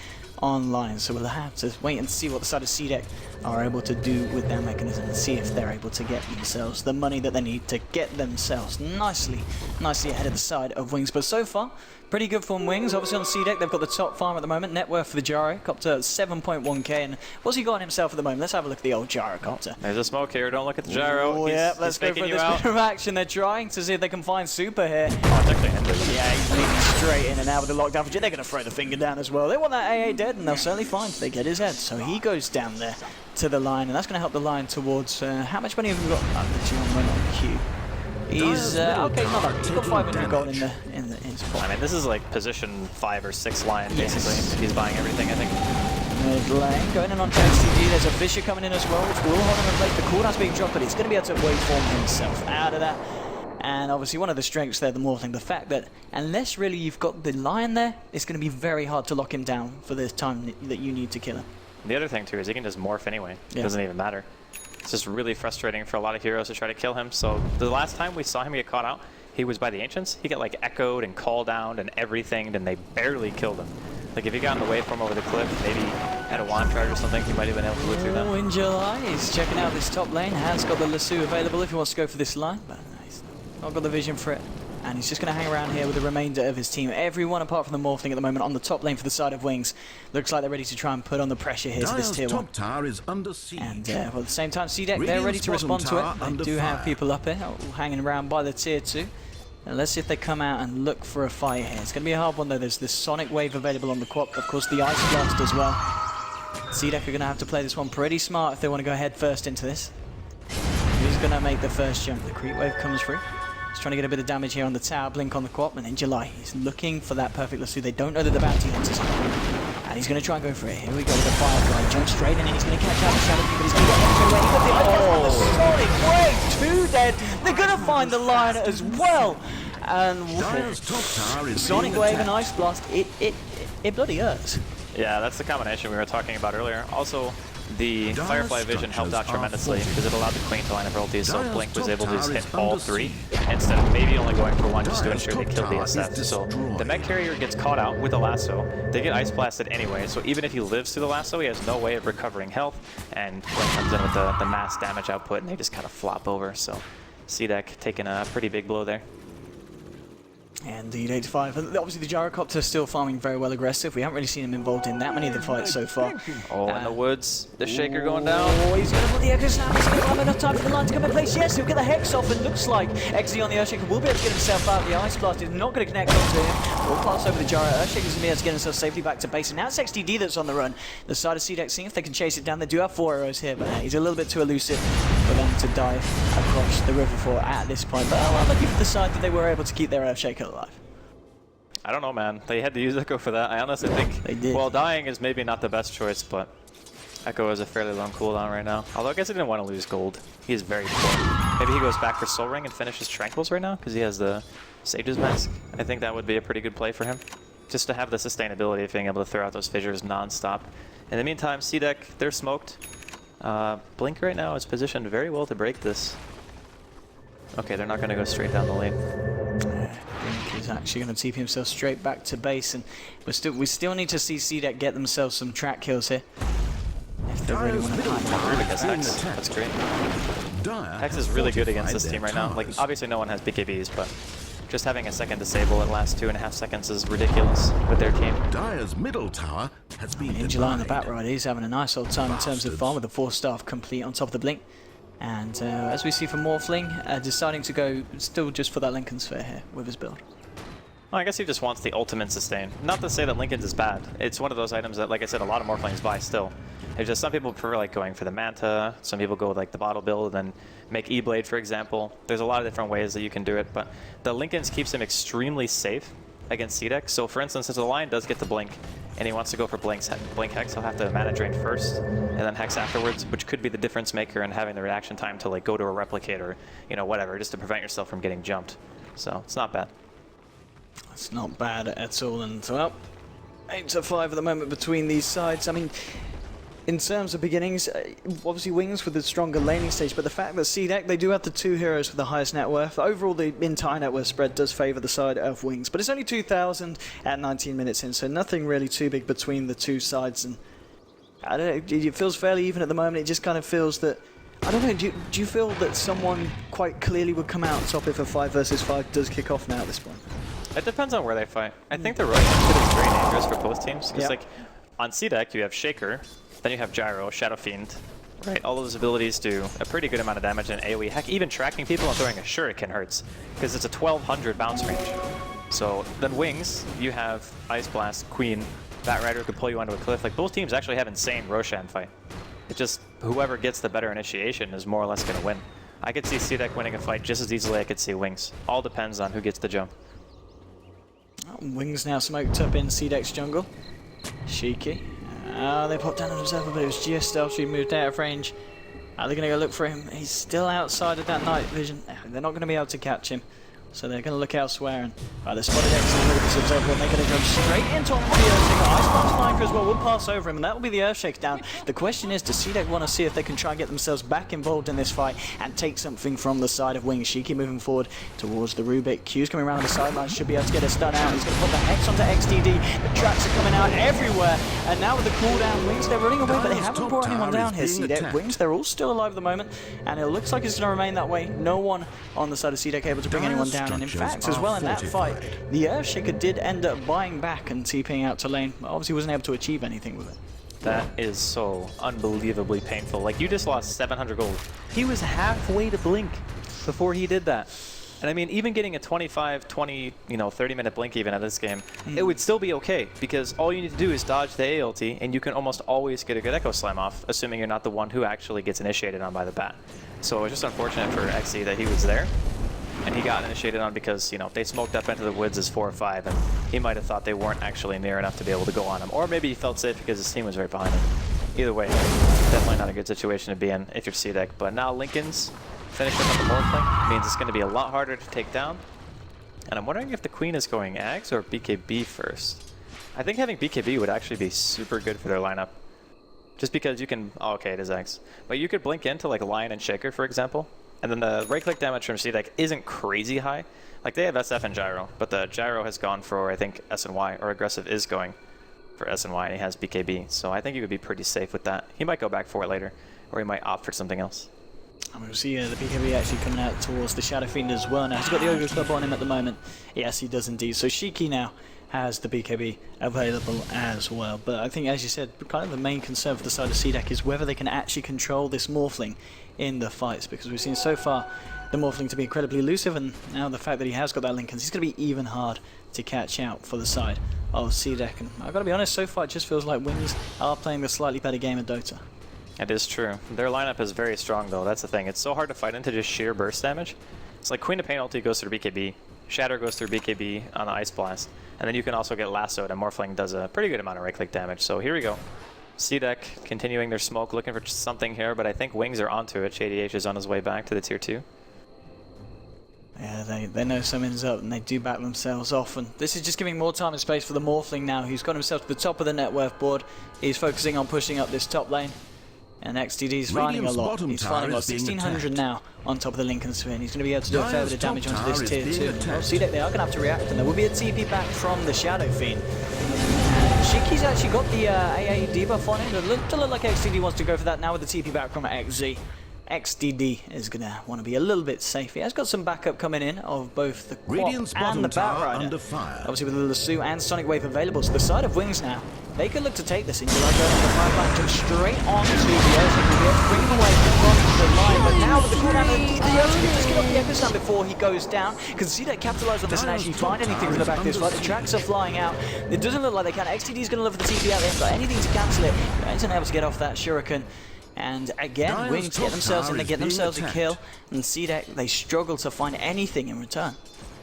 online. So we'll have to wait and see what the side of CDEC are able to do with their mechanism and see if they're able to get themselves the money that they need to get themselves nicely ahead of the side of Wings. But so far, pretty good from Wings. Obviously on CDEC, they've got the top farm at the moment. Net worth for the Gyrocopter, 7.1k. And what's he got on himself at the moment? Let's have a look at the old Gyrocopter. There's a smoke here. Don't look at the gyro. Oh, yeah, let's go for this bit of action. They're trying to see if they can find Super here. Oh, it's actually ended. Yeah, he's leading straight in and out with the lockdown. They're going to throw the finger down as well. They want that AA dead, and they'll certainly find if they get his head. So he goes down there to the line, and that's going to help the line towards... how much money have we got? Literally on run on Q. He's okay, not that. He's got 500 gold in his pot. I mean, this is like position 5 or 6 Lion, basically. He's buying everything, I think. Mid lane, going in on XTD. There's a Fisher coming in as well, which will hold him in place. The cooldown's being dropped, but he's going to be able to waveform himself out of that. And obviously one of the strengths there, the Morphling, the fact that unless really you've got the Lion there, it's going to be very hard to lock him down for the time that you need to kill him. The other thing too is he can just morph anyway. It doesn't even matter. It's just really frustrating for a lot of heroes to try to kill him. So the last time we saw him get caught out, he was by the Ancients. He got like echoed and called down and everything, and they barely killed him. Like if he got in the way from over the cliff, maybe had a wand charge or something, he might have been able to look through that. In July, he's checking out this top lane. Has got the lasso available if he wants to go for this line, but he's not got the vision for it. And he's just going to hang around here with the remainder of his team. Everyone apart from the Morphling at the moment on the top lane for the side of Wings. Looks like they're ready to try and put on the pressure here to this tier 1. Tower is under siege. And well, at the same time, CDEC, they're ready to respond to it. They do have people up here hanging around by the tier 2. And let's see if they come out and look for a fight here. It's going to be a hard one though. There's this Sonic Wave available on the Quap. Of course, the Ice Blast as well. CDEC are going to have to play this one pretty smart if they want to go head first into this. Who's going to make the first jump? The Creep Wave comes through. He's trying to get a bit of damage here on the tower, blink on the Quap, and in July, he's looking for that perfect lasso. They don't know that the bounty hunter's on. And he's going to try and go for it. Here we go with the Firefly. Jump straight in, and he's going to catch out the Shadow Fiend, but he's going to get him away. He's got the Sonic Wave, 2 dead. They're going to find the Lion as well. And Sonic Wave and Ice Blast, it bloody hurts. Yeah, that's the combination we were talking about earlier. Also, the Firefly Vision helped out tremendously because it allowed the Queen to line up ultis, so Blink was able to just hit all 3 instead of maybe only going for 1 just to ensure they killed the SF. So the mech carrier gets caught out with a lasso. They get ice blasted anyway, so even if he lives through the lasso, he has no way of recovering health, and Blink comes in with the mass damage output, and they just kind of flop over. So CDEC taking a pretty big blow there. Indeed, 8-5. And obviously, the Gyrocopter is still farming very well aggressive. We haven't really seen him involved in that many of the fights so far. Oh, in the woods, the Shaker going down. Oh, he's going to put the Echo Snap. He's going to have enough time for the line to come in place. Yes, he'll get the Hex off, and looks like XD on the Earthshaker will be able to get himself out. The Ice Blast is not going to connect onto him. We'll pass over the Gyro. Earthshaker's going to be able to get himself safely back to base. And now it's XDD that's on the run. The side of CDEC, seeing if they can chase it down. They do have 4 arrows here, but he's a little bit too elusive for them to dive across the river for at this point. But I'm lucky for the side that they were able to keep their Earthshaker alive. I don't know, man. They had to use Echo for that. I honestly think, They did. well, dying is maybe not the best choice, but Echo has a fairly long cooldown right now. Although I guess he didn't want to lose gold. He is very poor. Maybe he goes back for Soul Ring and finishes Tranquils right now, because he has the Sage's Mask. I think that would be a pretty good play for him. Just to have the sustainability of being able to throw out those fissures non-stop. In the meantime, CDEC, they're smoked. Blink right now is positioned very well to break this. Okay, they're not going to go straight down the lane. Blink is actually going to TP himself straight back to base, and we still need to see CDEC get themselves some track kills here. If they really want to climb Rude against Hex. That's great. Hex is really good against this team right now. Like, obviously no one has BKBs, but just having a second disable at last 2.5 seconds is ridiculous with their team. Dire's middle tower has been In July on the Bat Rider, he's having a nice old time in terms of farm with the 4-staff complete on top of the Blink. And as we see from Morphling, deciding to go still just for that Lincoln Sphere here with his build. Well, I guess he just wants the ultimate sustain. Not to say that Lincoln's is bad. It's one of those items that, like I said, a lot of Morphlings buy still. It's just some people prefer like going for the Manta, some people go with like the bottle build and then make E-Blade, for example. There's a lot of different ways that you can do it, but the Lincoln's keeps him extremely safe against CDEC. So for instance, since the Lion does get the Blink, and he wants to go for Blink Hex, he'll have to mana drain first, and then Hex afterwards, which could be the difference maker in having the reaction time to like go to a Replicator, you know, whatever, just to prevent yourself from getting jumped. So it's not bad. It's not bad at all, and well, 8-5 at the moment between these sides. I mean, in terms of beginnings, obviously Wings with the stronger laning stage, but the fact that CDEC, they do have the 2 heroes with the highest net worth. Overall, the entire net worth spread does favour the side of Wings, but it's only 2,000 at 19 minutes in, so nothing really too big between the two sides. And I don't know, it feels fairly even at the moment. It just kind of feels that, I don't know, do you feel that someone quite clearly would come out on top if a 5 versus 5 does kick off now at this point? It depends on where they fight. I think the Russian pit is very dangerous for both teams, because like on CDEC you have Shaker, then you have Gyro, Shadow Fiend, right? All those abilities do a pretty good amount of damage in AoE. Heck, even tracking people and throwing a Shuriken hurts, because it's a 1200 bounce range. So then Wings, you have Ice Blast, Queen, Bat Rider could pull you onto a cliff. Like both teams actually have insane Roshan fight. It just, whoever gets the better initiation is more or less going to win. I could see CDEC winning a fight just as easily I could see Wings. All depends on who gets the jump. Wings now smoked up in CDEC's jungle. Shiki. They popped down on himself, but it was just after he moved out of range. They're going to go look for him. He's still outside of that night vision. They're not going to be able to catch him, so they're going to look elsewhere. And they spotted X and look at this observer, and they're going to go straight into the Earthshaker. Ice Blast Flanker as well will pass over him, and that will be the Earthshake down. The question is, does CDEC want to see if they can try and get themselves back involved in this fight and take something from the side of Wings? Shiki moving forward towards the Rubik. Q's coming around on the sidelines, should be able to get a stun out. He's going to put the Hex onto XDD. The tracks are coming out everywhere, and now with the cooldown, Wings, they're running away, but they haven't brought anyone down here. CDEC, Wings, they're all still alive at the moment, and it looks like it's going to remain that way. No one on the side of CDEC able to bring anyone down, and in fact, as well in that fight, the Earthshaker did end up buying back and TPing out to lane. Obviously wasn't able to achieve anything with it. That is so unbelievably painful. Like, you just lost 700 gold. He was halfway to Blink before he did that. And I mean, even getting a 25, 20, 30-minute Blink even at this game, it would still be okay, because all you need to do is dodge the ALT, and you can almost always get a good Echo Slam off, assuming you're not the one who actually gets initiated on by the bat. So it was just unfortunate for XE that he was there, and he got initiated on because, they smoked up into the woods as 4 or 5, and he might have thought they weren't actually near enough to be able to go on him. Or maybe he felt safe because his team was right behind him. Either way, definitely not a good situation to be in if you're CDEC. But now Lincoln's finishing up the Morphling means it's going to be a lot harder to take down. And I'm wondering if the Queen is going Ags or BKB first. I think having BKB would actually be super good for their lineup. Just because you can... Oh, okay, it is Ags. But you could blink into like Lion and Shaker, for example. And then the right-click damage from CDEC isn't crazy high. Like, they have SF and Gyro, but the Gyro has gone for, I think, S and Y, or Aggressive is going for S and Y, and he has BKB. So I think he would be pretty safe with that. He might go back for it later, or he might opt for something else. And we'll see the BKB actually coming out towards the Shadow Fiend as well now. He's got the Ogre Club on him at the moment. Yes, he does indeed. So Shiki now has the BKB available as well. But I think, as you said, kind of the main concern for the side of CDEC is whether they can actually control this Morphling in the fights, because we've seen so far the Morphling to be incredibly elusive, and now the fact that he has got that Linken's, he's going to be even hard to catch out for the side of CDEC. And I've got to be honest, so far it just feels like Wings are playing the slightly better game of Dota. It is true. Their lineup is very strong, though. That's the thing. It's so hard to fight into just sheer burst damage. It's like Queen of Pain ulti goes through BKB, Shatter goes through BKB on the Ice Blast, and then you can also get lassoed, and Morphling does a pretty good amount of right-click damage. So here we go. CDEC continuing their smoke, looking for something here, but I think Wings are onto it. JDH is on his way back to the tier 2. Yeah, they know something's up, and they do back themselves off, and this is just giving more time and space for the Morphling now, who's got himself to the top of the net worth board. He's focusing on pushing up this top lane, and XTD's finding a lot. He's finding a lot. 1600 now on top of the Lincoln Sphere, and he's going to be able to do a fair bit of damage onto this tier 2. Well, CDEC, they are going to have to react, and there will be a TP back from the Shadow Fiend. Shiki's actually got the AA debuff on him. It doesn't look like XTD wants to go for that now with the TP back from XZ. XDD is going to want to be a little bit safe. He has got some backup coming in of both the Quap and the Batrider. Obviously with the Lasso and Sonic Wave available. So the side of Wings now, they could look to take this. Into like going the pipeline, jump straight on to the Earth. He'll be able to bring him away from the line. But now with the cooldown of the Earth, can just get off the Echo Slam before he goes down. Can see that capitalize on this and actually find anything from the back of this fight. The tracks are flying out. It doesn't look like they can. XTD's going to look for the TP out there, but anything to cancel it. He's able to get off that Shuriken. And again, Wings get themselves in, they get themselves a kill, and CDEC, they struggle to find anything in return.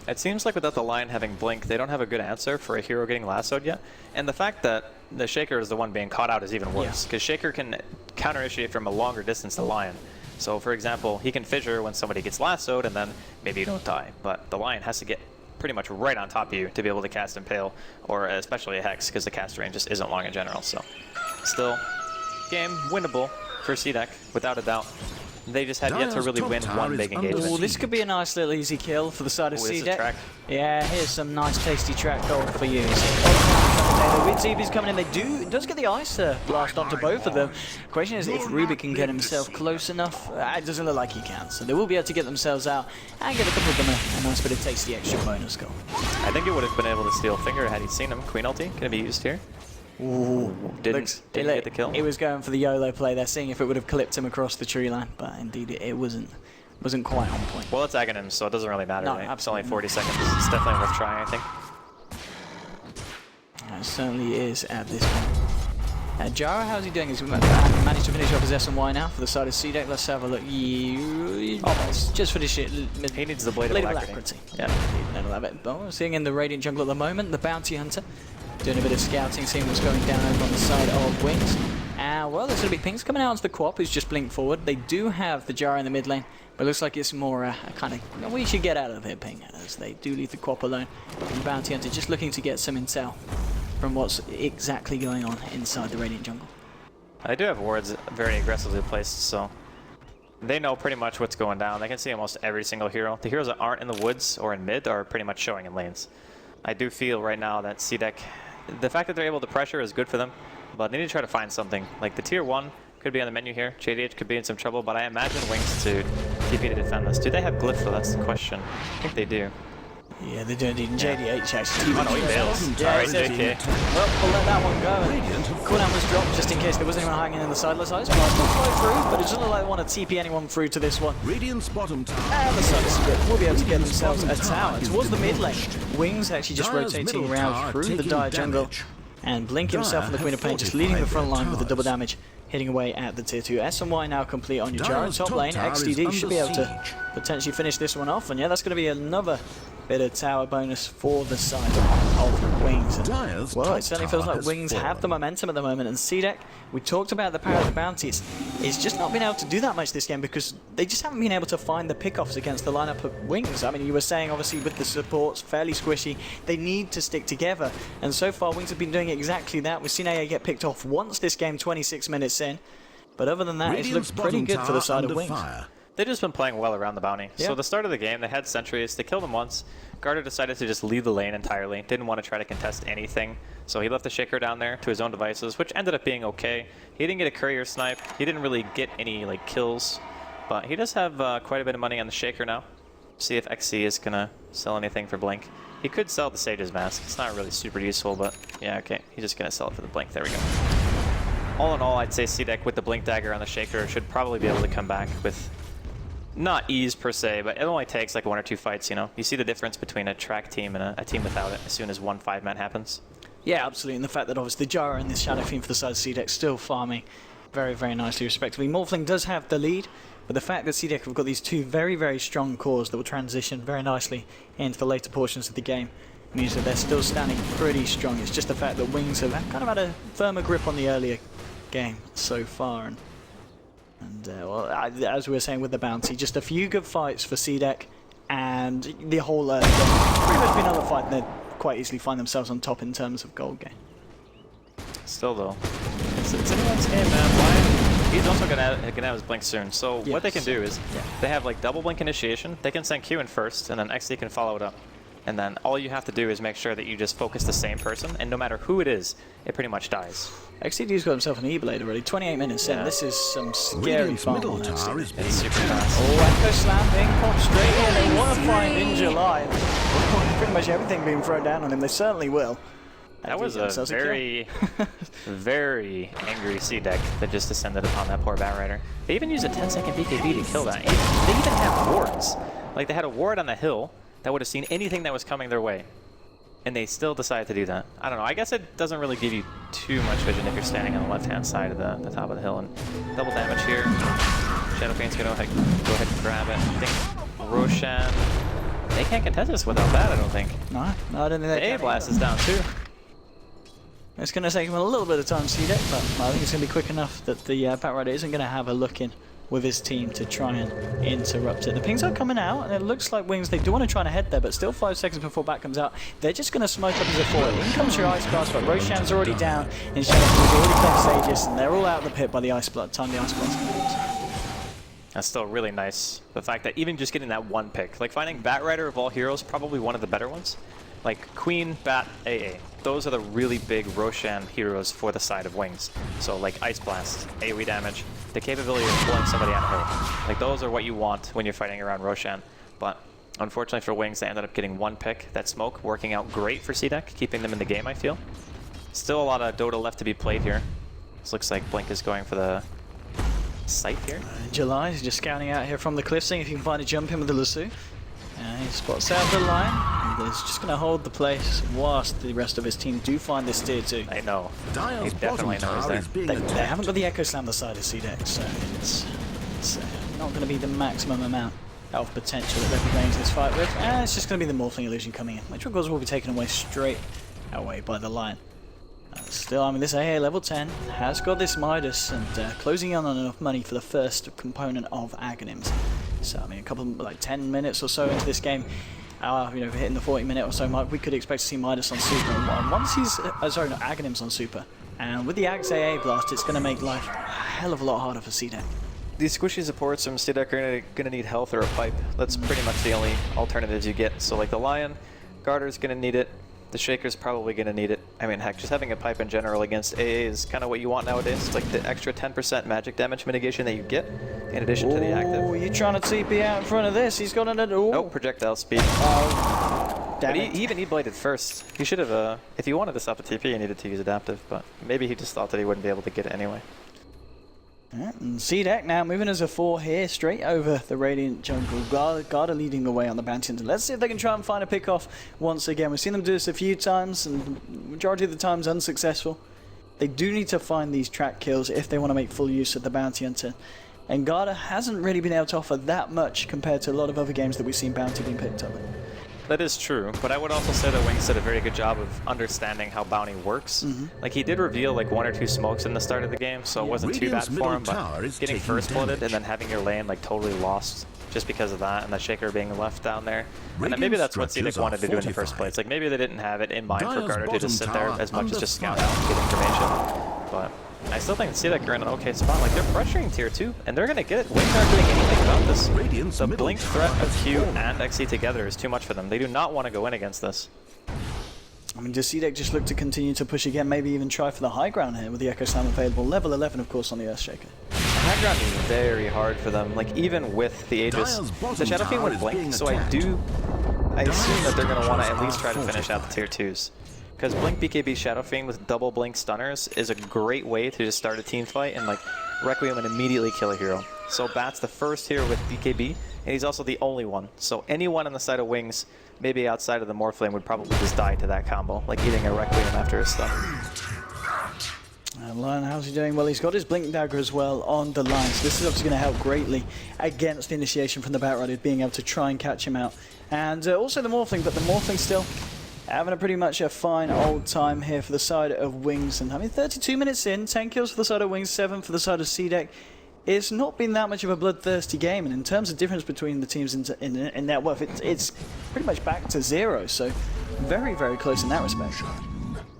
It seems like without the Lion having Blink, they don't have a good answer for a hero getting lassoed yet. And the fact that the Shaker is the one being caught out is even worse, because Shaker can counter-initiate from a longer distance to Lion. So for example, he can fissure when somebody gets lassoed, and then maybe you don't die. But the Lion has to get pretty much right on top of you to be able to cast Impale, or especially a Hex, because the cast range just isn't long in general. So still, game winnable for CDEC, without a doubt. They just had yet to really win one big engagement. Well, this could be a nice little easy kill for the side of CDEC. Yeah, here's some nice tasty track gold for you. The Wid TP's coming in. It does get the Ice Blast onto both of them. Question is if Ruby can get himself close enough. It doesn't look like he can, so they will be able to get themselves out and get a couple of them a nice bit of tasty extra bonus gold. I think he would have been able to steal Finger had he seen him. Queen ulti gonna be used here. Ooh, didn't get the kill. He was going for the YOLO play there, seeing if it would have clipped him across the tree line, but indeed it wasn't quite on point. Well, it's Aghanim, so it doesn't really matter, no, right? It's only 40 seconds. It's definitely worth trying, I think. It certainly is at this point. Jara, how's he doing? He's managed to finish off his S&Y now for the side of CDEC. Let's have a look. Almost. Just finish it. He needs the Blade of Alacrity. Yeah, that'll have it. But we're seeing in the Radiant jungle at the moment, the Bounty Hunter. Doing a bit of scouting, seeing what's going down over on the side of Wings. Well, there's going to be pings coming out onto the Quap, who's just blinked forward. They do have the Jara in the mid lane, but it looks like it's more a kind of, we should get out of here ping, as they do leave the Quap alone. And Bounty Hunter just looking to get some intel from what's exactly going on inside the Radiant jungle. I do have wards very aggressively placed, so they know pretty much what's going down. They can see almost every single hero. The heroes that aren't in the woods or in mid are pretty much showing in lanes. I do feel right now that CDEC, the fact that they're able to pressure is good for them, but they need to try to find something. Like the tier 1 could be on the menu here. JDH could be in some trouble, but I imagine Wings to TP to defend this. Do they have Glyph though? That's the question. I think they do. Yeah, they do indeed. JDH actually. Oh no, he bails. Yeah, Alright, JK. Well, we'll let that one go. Cooldown was dropped just in case there was anyone hanging in the sideless eyes. Blast will flow through, but it doesn't look like they want to TP anyone through to this one. Radiant's bottom tower. And the Suns will be able to get themselves a tower towards the mid lane. Wings actually just rotating around through the dire jungle. And Blink himself and the Queen of Pain just leading the front line with the double damage, hitting away at the tier 2. S&Y now complete on your Jara top lane. XDD should be able to potentially finish this one off. And yeah, that's going to be another bit of tower bonus for the side of Wings. And, well, it certainly feels like Wings have the momentum at the moment. And CDEC, we talked about the power of the bounties. It's just not been able to do that much this game because they just haven't been able to find the pickoffs against the lineup of Wings. I mean, you were saying, obviously, with the supports, fairly squishy, they need to stick together. And so far, Wings have been doing exactly that. We've seen AA get picked off once this game, 26 minutes in. But other than that, it looks pretty good for the side of Wings. They've just been playing well around the bounty. Yeah. So the start of the game, they had sentries. They killed them once. Garter decided to just leave the lane entirely. Didn't want to try to contest anything. So he left the Shaker down there to his own devices, which ended up being okay. He didn't get a courier snipe. He didn't really get any kills. But he does have quite a bit of money on the Shaker now. See if XC is going to sell anything for Blink. He could sell the Sage's Mask. It's not really super useful, but yeah, okay. He's just going to sell it for the Blink. There we go. All in all, I'd say CDEC with the Blink Dagger on the Shaker should probably be able to come back with not ease per se, but it only takes like 1 or 2 fights, you know? You see the difference between a track team and a team without it as soon as 1 5-man happens. Yeah, absolutely. And the fact that obviously Jara and this Shadow Fiend for the side of CDEC still farming very, very nicely, respectively. Morphling does have the lead, but the fact that CDEC have got these 2 very, very strong cores that will transition very nicely into the later portions of the game means that they're still standing pretty strong. It's just the fact that Wings have kind of had a firmer grip on the earlier game so far. And well, as we were saying with the bounty, just a few good fights for CDEC, and the whole game pretty much been another fight, and they'd quite easily find themselves on top in terms of gold game. Still though, it's anyone's game, man. Why? He's also gonna have his Blink soon. So Yes. what they can do is they have like double Blink initiation. They can send Q in first, and then XD can follow it up. And then all you have to do is make sure that you just focus the same person, and no matter who it is, it pretty much dies. XCD's got himself an E-Blade already, 28 minutes in. This is some scary Radiant's fun middle on tower XCD. is It's super fast. Oh, Echo Slam being popped straight in. They want to find in July. Pretty much everything being thrown down on him. They certainly will. That was a very, very angry CDEC that just descended upon that poor Batrider. They even used a 10-second BKB to kill that. They even had wards. Like, they had a ward on the hill that would have seen anything that was coming their way. And they still decided to do that. I don't know. I guess it doesn't really give you too much vision if you're standing on the left-hand side of the top of the hill. And double damage here. Shadow Fiend's going to go ahead and grab it. I think Roshan... They can't contest this without that, I don't think. No, I don't think they The can. A-Blast is down, too. It's going to take him a little bit of time to see that, but I think it's going to be quick enough that the Batrider isn't going to have a look in with his team to try and interrupt it. The pings are coming out, and it looks like Wings, they do want to try and head there, but still 5 seconds before back comes out. They're just going to smoke up as a forward. In comes your Ice Blast, but Roshan's already down, and Shadow's already played Sages, and they're all out of the pit by the Ice Blast, time the Ice Blast comes. That's still really nice. The fact that even just getting that 1 pick, like finding Batrider of all heroes, probably one of the better ones. Like Queen, Bat, AA. Those are the really big Roshan heroes for the side of Wings. So like Ice Blast, AoE damage, the capability of pulling somebody out of hill. Like those are what you want when you're fighting around Roshan. But unfortunately for Wings, they ended up getting 1 pick. That smoke working out great for CDEC, keeping them in the game, I feel. Still a lot of Dota left to be played here. This looks like Blink is going for the site here. July is just scouting out here from the cliff, seeing if he can find a jump in with the Lasso. He spots out the line, and he's just going to hold the place whilst the rest of his team do find this tier 2. I know. Dial's He definitely bottom knows tower that. is being They attacked. haven't got the Echo Slam the side of CDEC, so it's not going to be the maximum amount of potential that they'll be going into this fight with. And it's just going to be the Morphling Illusion coming in, which of course will be taken away straight away by the line. Still, I mean, this AA level 10 has got this Midas and closing in on enough money for the first component of Aghanims. So, I mean, a couple, like 10 minutes or so into this game, you know, hitting the 40-minute or so mark, we could expect to see Midas on Super. And once he's, sorry, not Aghanims on Super. And with the Axe AA Blast, it's going to make life a hell of a lot harder for CDEC. These squishy supports from CDEC are going to need health or a pipe. That's pretty much the only alternatives you get. So, like the Lion, Garter's going to need it. The Shaker's probably going to need it. I mean, heck, just having a pipe in general against AA is kind of what you want nowadays. It's like the extra 10% magic damage mitigation that you get in addition to the active. Oh, you trying to TP out in front of this? He's got another... Oh, projectile speed. Damn But it. he even E-bladed first. He should have, if he wanted to stop the TP, he needed to use adaptive, but maybe he just thought that he wouldn't be able to get it anyway. Yeah, and CDEC now moving as a 4 here, straight over the Radiant jungle. Garda leading the way on the bounty hunter. Let's see if they can try and find a pick off once again. We've seen them do this a few times, and majority of the times unsuccessful. They do need to find these track kills if they want to make full use of the bounty hunter. And Garda hasn't really been able to offer that much compared to a lot of other games that we've seen bounty being picked up. That is true, but I would also say that Wings did a very good job of understanding how bounty works. Like, he did reveal like 1 or 2 smokes in the start of the game, so it wasn't too bad Radiant's for him, middle but tower is getting taking first blooded damage. and then having your lane like totally lost just because of that, and the Shaker being left down there. And then maybe Radiant that's what structures CDEC wanted to are do in the first fortified. place. Like, maybe they didn't have it in mind for Dial's Garter to just sit bottom there tower as much as under just scout fire. out and get information. But I still think CDEC are in an okay spot. Like, they're pressuring tier 2, and they're going to get it. Wings aren't doing anything about this. Radiant's The middle blink tower threat of has Q fallen. and XC together is too much for them. They do not want to go in against this. I mean, does CDEC just look to continue to push again, maybe even try for the high ground here with the Echo Slam available? Level 11, of course, on the Earthshaker. high ground is very hard for them. Like, even with the Aegis, the Shadow Fiend would blink, so I assume that they're going to want to at least try to finish out the tier 2s. Because Blink BKB Shadow Fiend with double blink stunners is a great way to just start a team fight and like Requiem and immediately kill a hero. So Bat's the first hero with BKB, and he's also the only one. So anyone on the side of Wings, maybe outside of the Morphling, would probably just die to that combo, like eating a Requiem after a stun. Lion, how's he doing? Well, he's got his Blink Dagger as well on the line, so this is obviously going to help greatly against the initiation from the Batrider, being able to try and catch him out. And also the Morphling, but the Morphling still having a pretty much a fine old time here for the side of Wings. And I mean, 32 minutes in, 10 kills for the side of Wings, 7 for the side of CDEC. It's not been that much of a bloodthirsty game, and in terms of difference between the teams in net worth, it's pretty much back to 0, so very, very close in that respect.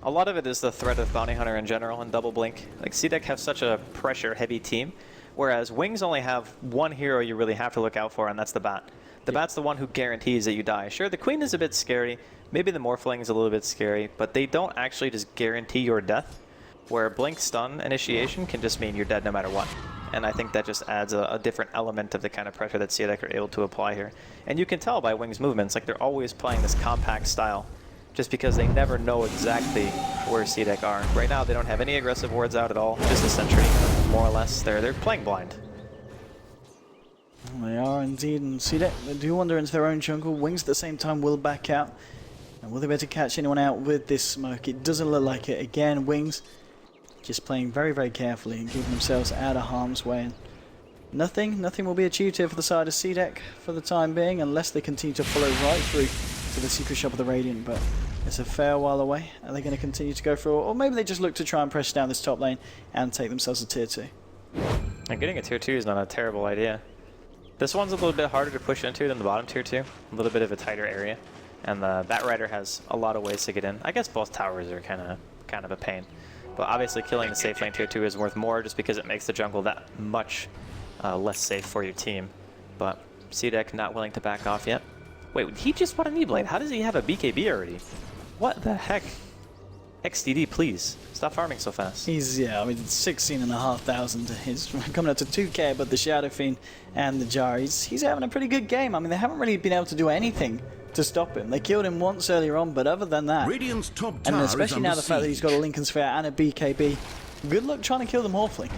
A lot of it is the threat of Bounty Hunter in general and Double Blink. Like, CDEC have such a pressure-heavy team, whereas Wings only have one hero you really have to look out for, and that's the Bat. The Bat's the one who guarantees that you die. Sure, the Queen is a bit scary, maybe the Morphling is a little bit scary, but they don't actually just guarantee your death, where Blink Stun initiation can just mean you're dead no matter what. And I think that just adds a different element of the kind of pressure that CDEC are able to apply here. And you can tell by Wings' movements, like they're always playing this compact style, just because they never know exactly where CDEC are. Right now, they don't have any aggressive wards out at all, just a sentry, more or less. They're playing blind. They are indeed, and CDEC, they do wander into their own jungle. Wings at the same time will back out. And will they be able to catch anyone out with this smoke? It doesn't look like it. Again, Wings just playing very, very carefully and keeping themselves out of harm's way. And nothing will be achieved here for the side of CDEC for the time being, unless they continue to follow right through to the secret shop of the Radiant. But it's a fair while away. Are they going to continue to go through, or maybe they just look to try and press down this top lane and take themselves a tier 2? And getting a tier 2 is not a terrible idea. This one's a little bit harder to push into than the bottom tier 2, a little bit of a tighter area, and the Batrider has a lot of ways to get in. I guess both towers are kind of a pain, but obviously killing the safe lane tier 2 is worth more just because it makes the jungle that much less safe for your team. But CDEC not willing to back off yet. Wait, he just bought a knee blade. How does he have a BKB already? What the heck? XDD, please. Stop farming so fast. He's, yeah, I mean, 16,500. He's coming up to 2k, but the Shadow Fiend and the Jar, he's having a pretty good game. I mean, they haven't really been able to do anything to stop him. They killed him once earlier on, but other than that, Radiant's top and tower especially now the fact that he's got a Lincoln Sphere and a BKB, good luck trying to kill the Morphling.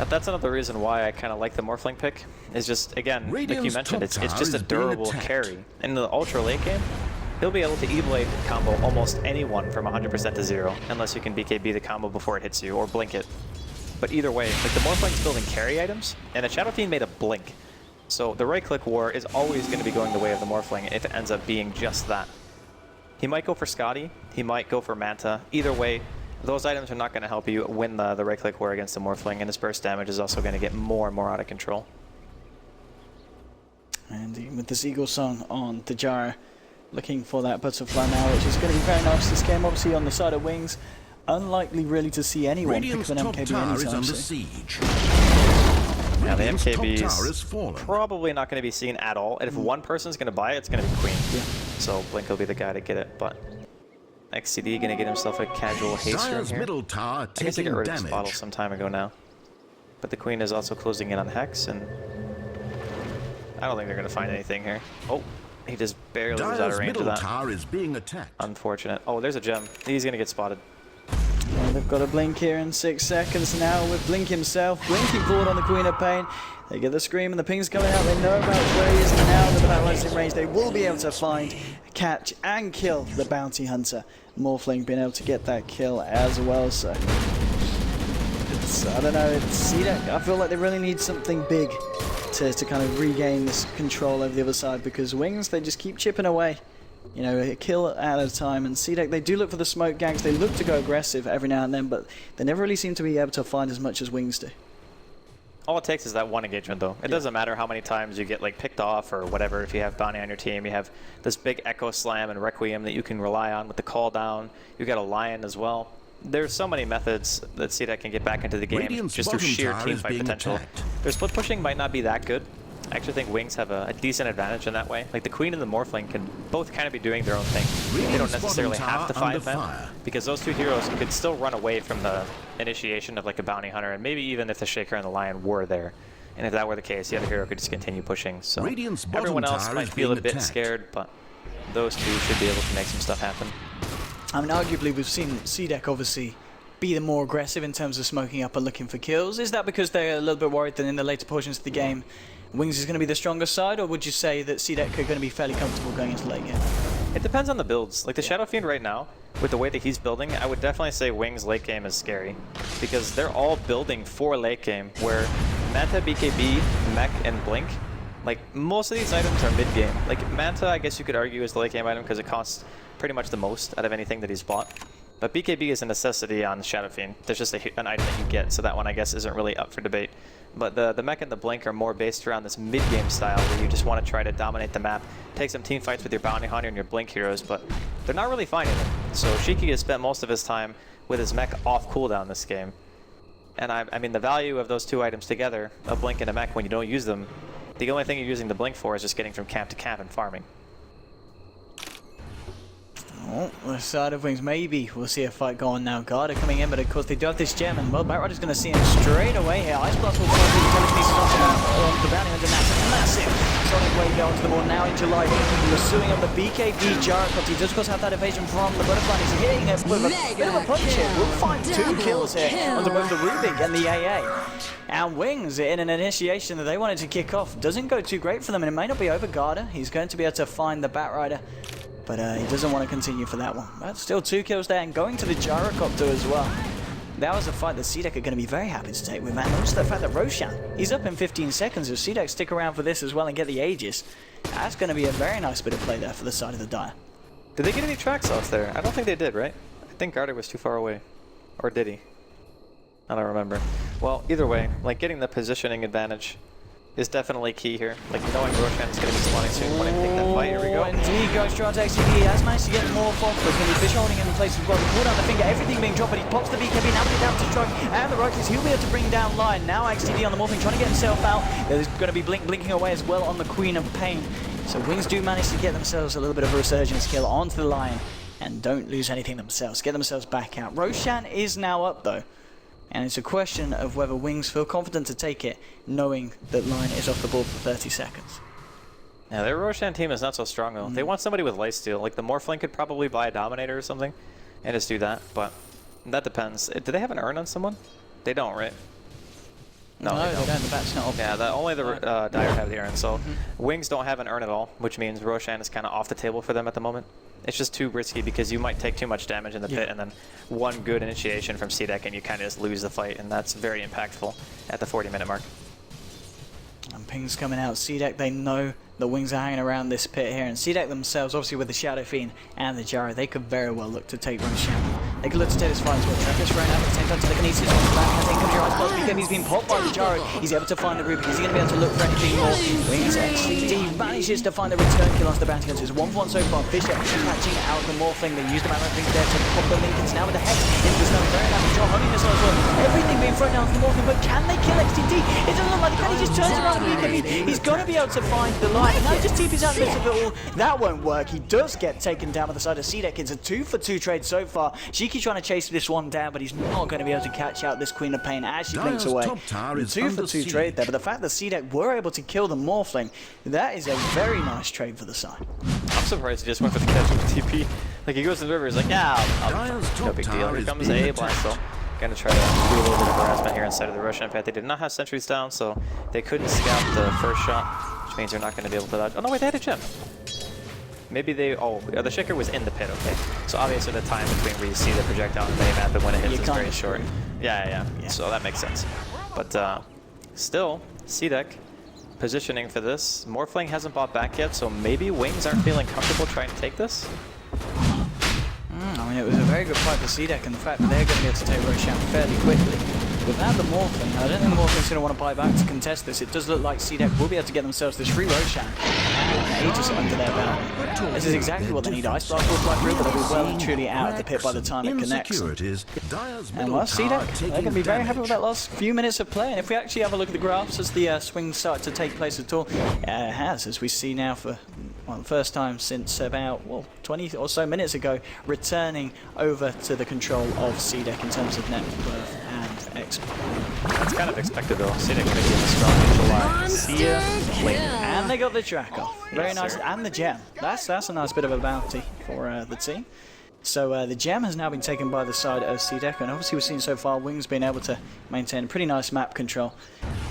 That's another reason why I kind of like the Morphling pick. Is just, again, like you mentioned, it's just a durable carry. In the ultra late game, he'll be able to E-Blade combo almost anyone from 100% to 0, unless you can BKB the combo before it hits you, or blink it. But either way, like the Morphling's building carry items, and the Shadow Fiend made a blink. So the right-click war is always going to be going the way of the Morphling if it ends up being just that. He might go for Scotty, he might go for Manta. Either way, those items are not going to help you win the right-click war against the Morphling, and his burst damage is also going to get more and more out of control. And even with this Eagle Song on the Jar, looking for that butterfly now, which is going to be very nice this game. Obviously on the side of Wings, unlikely really to see anyone pick up an MKB anytime soon. Yeah, the MKB is probably not going to be seen at all. And if one person's going to buy it, it's going to be Queen. Yeah. So Blink will be the guy to get it. But XCD going to get himself a casual haste room here. Middle tower I guess I got rid of this bottle some time ago now. But the Queen is also closing in on Hex, and I don't think they're going to find anything here. Oh. He just barely was out of range of that. Tower is being attacked. Unfortunate. Oh, there's a gem. He's gonna get spotted. Yeah, they've got a Blink here in 6 seconds now with Blink himself. Blinking forward on the Queen of Pain. They get the scream and the ping's coming out. They know about where he is, and now that the Batrider's in range, they will be able to find, catch, and kill the Bounty Hunter. Morphling being able to get that kill as well, so it's, I don't know, it's CDEC. I feel like they really need something big to kind of regain this control over the other side, because Wings, they just keep chipping away, you know, a kill at a time. And CDEC, they do look for the smoke gangs, they look to go aggressive every now and then, but they never really seem to be able to find as much as Wings do. All it takes is that one engagement, though. It doesn't matter how many times you get like picked off or whatever. If you have Bounty on your team, you have this big Echo Slam and Requiem that you can rely on with the call down. You got a Lion as well. There's so many methods that CDEC can get back into the game just through sheer team fight potential. Their split pushing might not be that good, I actually think Wings have a decent advantage in that way. Like the Queen and the Morphling can both kind of be doing their own thing. They don't necessarily have to fight them, because those two heroes could still run away from the initiation of like a Bounty Hunter, and maybe even if the Shaker and the Lion were there. And if that were the case, the other hero could just continue pushing. So everyone else might feel a bit scared, but those two should be able to make some stuff happen. I mean, arguably, we've seen CDEC obviously be the more aggressive in terms of smoking up and looking for kills. Is that because they're a little bit worried that in the later portions of the game, Wings is going to be the stronger side, or would you say that CDEC are going to be fairly comfortable going into late game? It depends on the builds. Like the Shadow Fiend right now, with the way that he's building, I would definitely say Wings late game is scary, because they're all building for late game, where Manta, BKB, Mech, and Blink, like most of these items are mid game. Like Manta, I guess you could argue is the late game item because it costs pretty much the most out of anything that he's bought. But BKB is a necessity on Shadow Fiend. There's just an item that you get, so that one I guess isn't really up for debate. But the Mech and the Blink are more based around this mid-game style where you just want to try to dominate the map, take some team fights with your Bounty Hunter and your Blink heroes, but they're not really finding them. So Shiki has spent most of his time with his Mech off cooldown this game. And I mean, the value of those two items together, a Blink and a Mech, when you don't use them, the only thing you're using the Blink for is just getting from camp to camp and farming. Oh, the side of Wings, maybe we'll see a fight go on now. Garda coming in, but of course they do have this gem, and well, Batrider's going to see him straight away here. Ice Blast will probably be telekinesis on the Bounty Hunter. That's a massive sonic wave onto the board now in July. Pursuing up the BKB Jarrett. He does of course have that evasion from the Butterfly. He's hitting it with a bit of a punch here. We'll find 2 kills here onto both the Rubik and the AA. And Wings, in an initiation that they wanted to kick off, doesn't go too great for them, and it may not be over Garda. He's going to be able to find the Batrider, but he doesn't want to continue for that one. But still 2 kills there, and going to the Gyrocopter as well. That was a fight that CDEC are going to be very happy to take with, and also the fact that Roshan, he's up in 15 seconds. If CDEC stick around for this as well and get the Aegis, that's going to be a very nice bit of play there for the side of the Dire. Did they get any tracks off there? I don't think they did, right? I think Garda was too far away. Or did he? I don't remember. Well, either way, like getting the positioning advantage is definitely key here. Like knowing Roshan is going to be spawning soon when I take that fight. Here we go. Indeed, goes straight to XTD. He has managed to get more off. There's going to be Fish holding him in place as well. The cooldown, the finger, everything being dropped, but he pops the BKB. Now we get down to Stroke and the Rockets. He'll be able to bring down Lion. Now XTD on the Morphing trying to get himself out. There's going to be blinking away as well on the Queen of Pain. So Wings do manage to get themselves a little bit of a resurgence kill onto the Lion and don't lose anything themselves. Get themselves back out. Roshan is now up though. And it's a question of whether Wings feel confident to take it, knowing that Lion is off the board for 30 seconds. Yeah, their Roshan team is not so strong though. They want somebody with lifesteal. Like the Morphling could probably buy a Dominator or something and just do that, but that depends. Do they have an urn on someone? They don't, right? No, they don't. The bat's not open. Yeah, only the Dire have the urn, so Wings don't have an urn at all, which means Roshan is kind of off the table for them at the moment. It's just too risky because you might take too much damage in the pit and then one good initiation from CDEC and you kind of just lose the fight, and that's very impactful at the 40-minute mark. And ping's coming out. CDEC, they know the Wings are hanging around this pit here, and CDEC themselves, obviously with the Shadow Fiend and the Gyro, they could very well look to take Roshan. They could look to take this fight as well. Travis ran out at the same time to the Kinesis on the back. I think comes your Ice Blast because he's been popped by the Gyro. He's able to find the Rubik. Is he going to be able to look for anything more? Wings XCD manages to find the return kill onto the Bounty Hunters. 1-1 so far. Fisher catching out the Morphling. They use the Mana Rings there to pop the Lincolns now with the Hex into the stone. Very nice job holding this one as well. Everything being thrown down to the Morphling, but can they kill XTD? It doesn't look like it. Can he just turns around the BKB? He's got to be able to find the line. Now just TP's out of it all. That won't work. He does get taken down by the side of CDEC. It's a 2-for-2 trade so far. Shiki trying to chase this one down, but he's not going to be able to catch out this Queen of Pain as she blinks away. 2-for-2 trade there, but the fact that CDEC were able to kill the Morphling, that is a very nice trade for the side. I'm surprised he just went for the catch with TP. Like he goes to the river, he's like, yeah, no big deal. Here comes A Blast. Gonna try to do a little bit of harassment here inside of the Roshan pad. They did not have sentries down, so they couldn't scout the first shot, which means they're not going to be able to dodge. Oh no, wait, they had a gem. Maybe they. Oh, the Shaker was in the pit. Okay, so obviously the time between where you see the projectile on the map and when it hits is very short. Yeah. So that makes sense. But still, CDEC positioning for this. Morphling hasn't bought back yet, so maybe Wings aren't feeling comfortable trying to take this. I mean, it was a very good fight for CDEC, and the fact that they're going to be able to take Roshan fairly quickly without the Morphling, I don't think the Morphling's going to want to buy back to contest this. It does look like CDEC will be able to get themselves this free Roshan and Aegis under their belt. This is exactly what they need. Ice Blast will fly through, but they'll be well and truly out of the pit by the time it connects. And well, CDEC, they're going to be very happy with that last few minutes of play. And if we actually have a look at the graphs as the swings start to take place at all, it has, as we see now for the first time since about, well, 20 or so minutes ago, returning over to the control of CDEC in terms of net worth and XP. That's kind of expected though. CDEC going to be in a strong in July. See ya later. And they got the track off. Very Yes, nice. sir. And the gem. That's a nice bit of a bounty for the team. So the gem has now been taken by the side of CDEC, and obviously we've seen so far Wings being able to maintain pretty nice map control.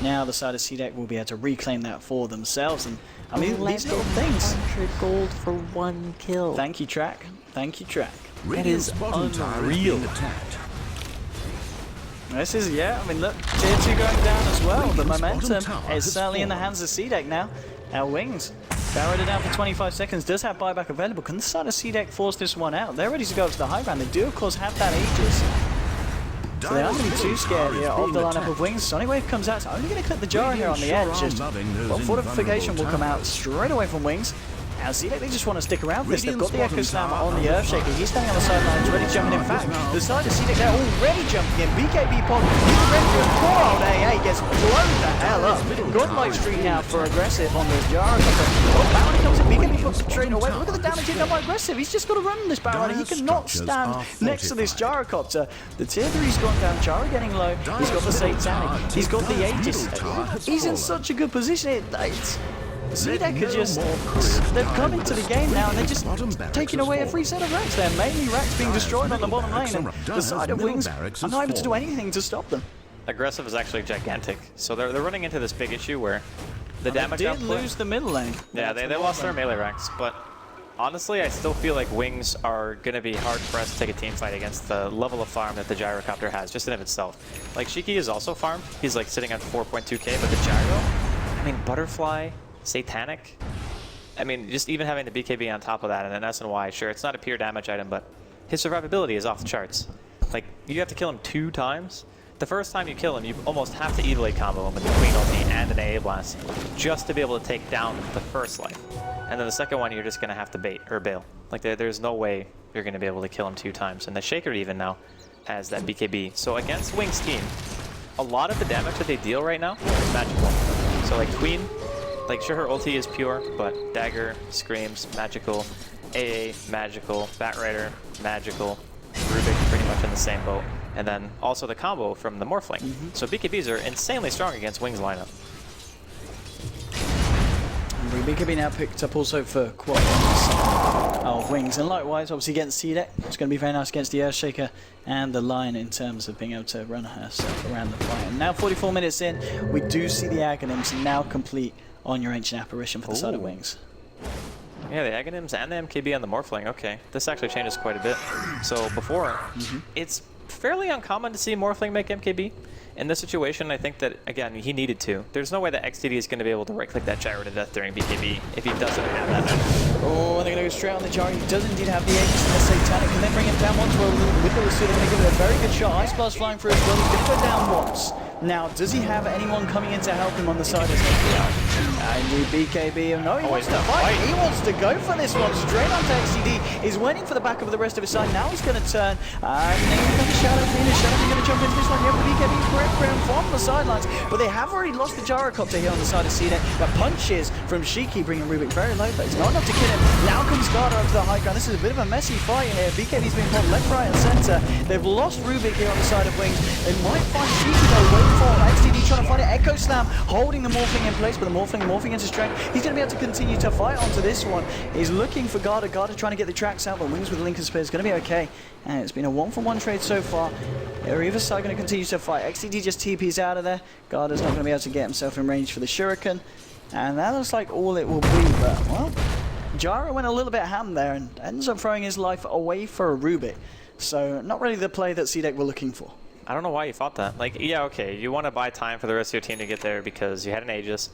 Now the side of CDEC will be able to reclaim that for themselves, and I mean these little things. 100 gold for 1 kill. Thank you, Track. Thank you, Track. That is unreal. This is, yeah, I mean look, tier 2 going down as well. The momentum is certainly in the hands of CDEC now. Our Wings, barreled it down for 25 seconds, does have buyback available. Can the side of CDEC force this one out? They're ready to go up to the high ground. They do, of course, have that Aegis. So they aren't going to be too scared here of the lineup of Wings. Sonic Wave comes out, it's only going to clip the jar here on the edge. Just, well, fortification will come out straight away from Wings. Now CDEC, they just want to stick around for this. They've got the Echo Slam on the Earthshaker. He's standing on the sidelines, ready to jump in. In fact, the side of CDEC, they're already jumping in. BKB pod, he's ready for a poor old AA, gets blown the hell up. Godlike streak now for aggressive on this Gyrocopter. Oh, Bounty comes in, BKB puts the train away. Look at the damage here done by aggressive. He's just got to run this Bounty. He cannot stand next to this Gyrocopter. The tier 3's gone down, Jara getting low. He's got the Satanic, he's got the Aegis. He's in such a good position. CDEC are just, they've come into the game now and they're just taking away a free set of racks. They're mainly racks being destroyed on the bottom lane, and the side of Wings are not able to do anything to stop them. Aggressive is actually gigantic, so they're running into this big issue where the damage They did output, lose the middle lane. yeah, they lost their melee racks, but honestly, I still feel like Wings are going to be hard-pressed to take a team fight against the level of farm that the Gyrocopter has, just in of itself. Like, Shiki is also farmed. He's like sitting at 4.2k, but the Gyro, I mean, Butterfly, Satanic, I mean, just even having the BKB on top of that and an SNY, sure, it's not a pure damage item, but his survivability is off the charts. Like, you have to kill him 2 times. The first time you kill him, you almost have to Evil combo him with the Queen ulti and an AA blast just to be able to take down the first life. And then the second one, you're just going to have to bait or bail. Like, there's no way you're going to be able to kill him 2 times. And the Shaker even now has that BKB. So against Wings team, a lot of the damage that they deal right now is magical. So like Queen, like sure her ulti is pure, but Dagger, Screams, magical, AA, magical, Batrider, magical, Rubik pretty much in the same boat. And then also the combo from the Morphling. So BKBs are insanely strong against Wings lineup. Yeah, the Aghanims and the MKB on the Morphling, okay. This actually changes quite a bit. So before, it's fairly uncommon to see Morphling make MKB. In this situation, I think that, again, he needed to. There's no way that XTD is going to be able to right-click that Gyro to death during BKB if he doesn't have that item. Oh, and they're going to go straight on the Gyro. He does indeed have the Aegis and the Satanic, and then bring him down once. Well, with the Lasso, they're going to give it a very good shot. Ice Blast flying through as well. He's going to go down once. Now, does he have anyone coming in to help him on the side of his and BKB, no, he wants to fight. He wants to go for this one straight onto XTD. He's waiting for the back of the rest of his side. Now he's going to turn. And then he's going to Shadow Phoenix. Shadow's going to jump into this one. You have the BKB correct ground from the sidelines. But they have already lost the Gyrocopter here on the side of CDEC. The punches from Shiki bringing Rubik very low, but it's not enough to kill him. Now comes Garda up to the high ground. This is a bit of a messy fight here. BKB's being pulled left, right, and center. They've lost Rubik here on the side of Wings. They might find Shiki though. Wait for XTD trying to find it. Echo Slam holding the Morphling in place, but the Morphling morphing into strength. He's going to be able to continue to fight onto this one. He's looking for Garda. Garda trying to get the tracks out, but Wings with Lincoln Spear is going to be okay. And it's been a 1-for-1 trade so far. They're either side going to continue to fight. XTD just TP's out of there. Garda's not going to be able to get himself in range for the Shuriken. And that looks like all it will be, but, well, Jara went a little bit ham there and ends up throwing his life away for a Rubik. So, not really the play that CDEC were looking for. I don't know why you thought that. Like, yeah, okay, you want to buy time for the rest of your team to get there because you had an Aegis.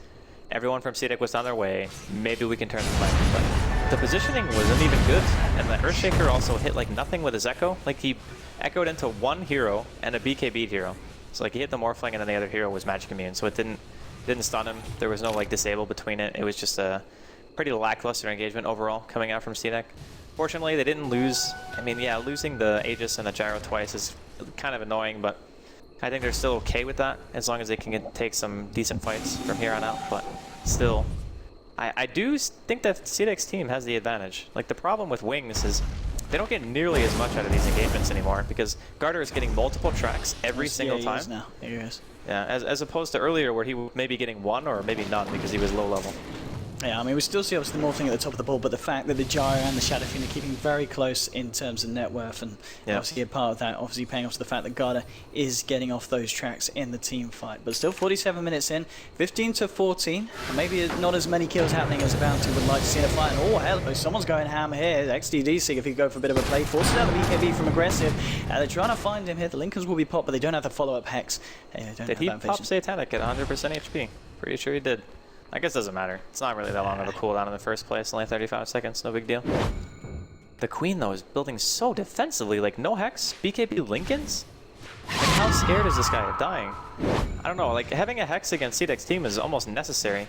Everyone from CDEC was on their way. Maybe we can turn the fight. But the positioning wasn't even good. And the Earthshaker also hit like nothing with his Echo. Like he echoed into one hero and a BKB hero. So like he hit the Morphling and then the other hero was magic immune, so it didn't stun him. There was no like disable between it. It was just a pretty lackluster engagement overall coming out from CDEC. Fortunately, they didn't lose. I mean, yeah, losing the Aegis and the Gyro twice is kind of annoying, but I think they're still okay with that as long as they can take some decent fights from here on out. But still, I do think that CDEC's team has the advantage. Like the problem with Wings is they don't get nearly as much out of these engagements anymore because Garter is getting multiple tracks every single time. Now. He is. Yeah, as opposed to earlier where he may be getting one or maybe none because he was low level. Yeah, I mean, we still see obviously the Morphling at the top of the board, but the fact that the Gyro and the Shadow Fiend are keeping very close in terms of net worth, and obviously a part of that, obviously paying off to the fact that Garda is getting off those tracks in the team fight. But still 47 minutes in, 15 to 14, and maybe not as many kills happening as a Bounty would like to see in a fight. And oh, hell, someone's going ham here. XDD seeing if he could go for a bit of a play, forces out the BKB from aggressive. They're trying to find him here. The Lincolns will be popped, but they don't have the follow-up Hex. Did he pop Satanic at 100% HP? Pretty sure he did. I guess it doesn't matter. It's not really that long of a cooldown in the first place. Only 35 seconds. No big deal. The Queen, though, is building so defensively. Like, no Hex, BKB Lincolns? Like, how scared is this guy of dying? I don't know. Like, having a Hex against CDEC's team is almost necessary.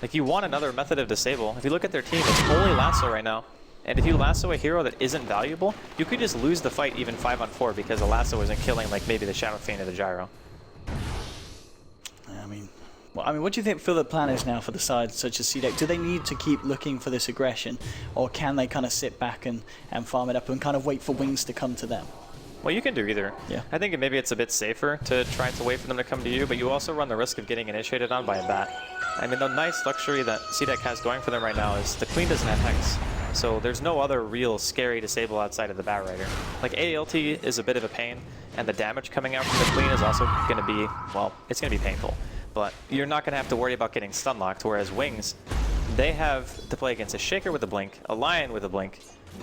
Like, you want another method of disable. If you look at their team, it's only Lasso right now. And if you lasso a hero that isn't valuable, you could just lose the fight even 5-on-4 because the Lasso isn't killing, like, maybe the Shadow Fiend or the Gyro. I mean, what do you feel the plan is now for the sides such as CDEC? Do they need to keep looking for this aggression, or can they kind of sit back and farm it up and kind of wait for Wings to come to them? Well, you can do either. Yeah. I think maybe it's a bit safer to try to wait for them to come to you, but you also run the risk of getting initiated on by a bat. I mean, the nice luxury that CDEC has going for them right now is the Queen doesn't have Hex, so there's no other real scary disable outside of the Bat Rider. Like, ALT is a bit of a pain, and the damage coming out from the Queen is also going to be, well, it's going to be painful. But you're not going to have to worry about getting stun locked, whereas Wings, they have to play against a Shaker with a blink, a Lion with a blink,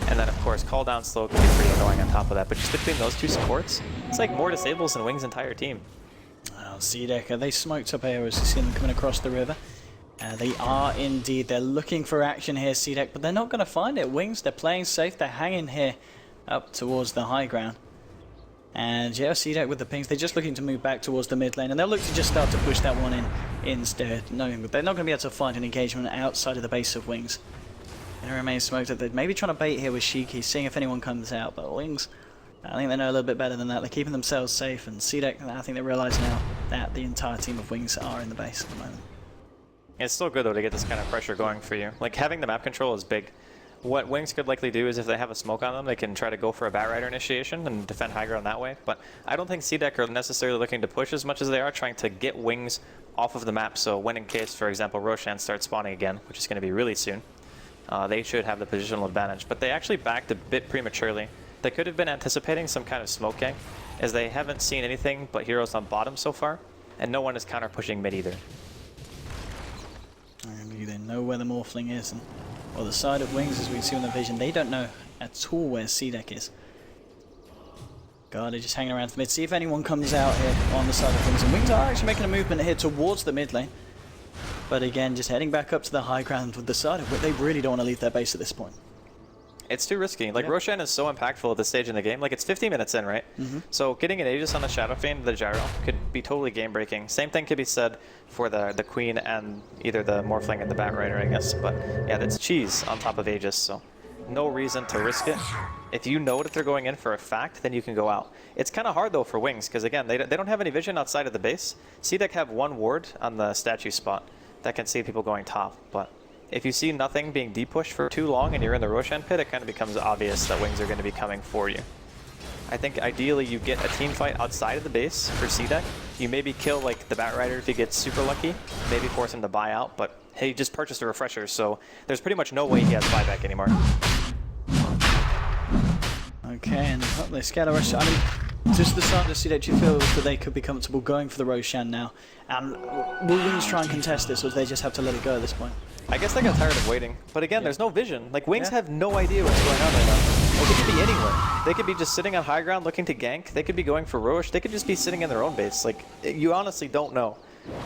and then of course Call Down Slow can be pretty annoying on top of that. But just between those two supports, it's like more disables than Wings' entire team. Well, CDEC, they smoked up here as you see them coming across the river. They are indeed, they're looking for action here, CDEC, but they're not going to find it. Wings, they're playing safe, they're hanging here up towards the high ground. And yeah, CDEC with the pings, they're just looking to move back towards the mid lane, and they'll look to just start to push that one in instead, knowing that they're not going to be able to find an engagement outside of the base of Wings. And it remains smoked up. They're maybe trying to bait here with Shiki, seeing if anyone comes out, but Wings, I think they know a little bit better than that. They're keeping themselves safe, and CDEC, I think they realise now that the entire team of Wings are in the base at the moment. It's still good though to get this kind of pressure going for you. Like, having the map control is big. What Wings could likely do is if they have a smoke on them, they can try to go for a Bat Rider initiation and defend high ground that way. But I don't think CDEC are necessarily looking to push as much as they are trying to get Wings off of the map. So when in case, for example, Roshan starts spawning again, which is going to be really soon, they should have the positional advantage. But they actually backed a bit prematurely. They could have been anticipating some kind of smoke gang, as they haven't seen anything but heroes on bottom so far, and no one is counter pushing mid either. And they know where the Morphling is, and well, the side of Wings, as we see in the vision, they don't know at all where CDEC is. Garda just hanging around the mid, see if anyone comes out here on the side of Wings. And Wings are actually making a movement here towards the mid lane. But again, just heading back up to the high ground with the side of it. They really don't want to leave their base at this point. It's too risky. Like, Roshan is so impactful at this stage in the game. Like, it's 50 minutes in, right? So getting an Aegis on the Shadow Fiend, the Gyro, could be totally game-breaking. Same thing could be said for the Queen and either the Morphling and the Bat Rider, I guess. But yeah, that's cheese on top of Aegis, so no reason to risk it. If you know that they're going in for a fact, then you can go out. It's kind of hard, though, for Wings, because, again, they don't have any vision outside of the base. CDEC have one ward on the statue spot that can see people going top, but if you see nothing being de-pushed for too long and you're in the Roshan pit, it kind of becomes obvious that Wings are going to be coming for you. I think ideally you get a team fight outside of the base for CDEC. You maybe kill like the Bat Rider if he gets super lucky, maybe force him to buy out, but he just purchased a refresher, so there's pretty much no way he has buyback anymore. Okay, and they scatter rush. I mean, just the side of CDEC, you feel that they could be comfortable going for the Roshan now? And will Wings try and contest this, or do they just have to let it go at this point? I guess they got tired of waiting. But again, there's no vision. Like, Wings have no idea what's going on right now. Like, they could be anywhere. They could be just sitting on high ground looking to gank. They could be going for Roche. They could just be sitting in their own base. Like, you honestly don't know.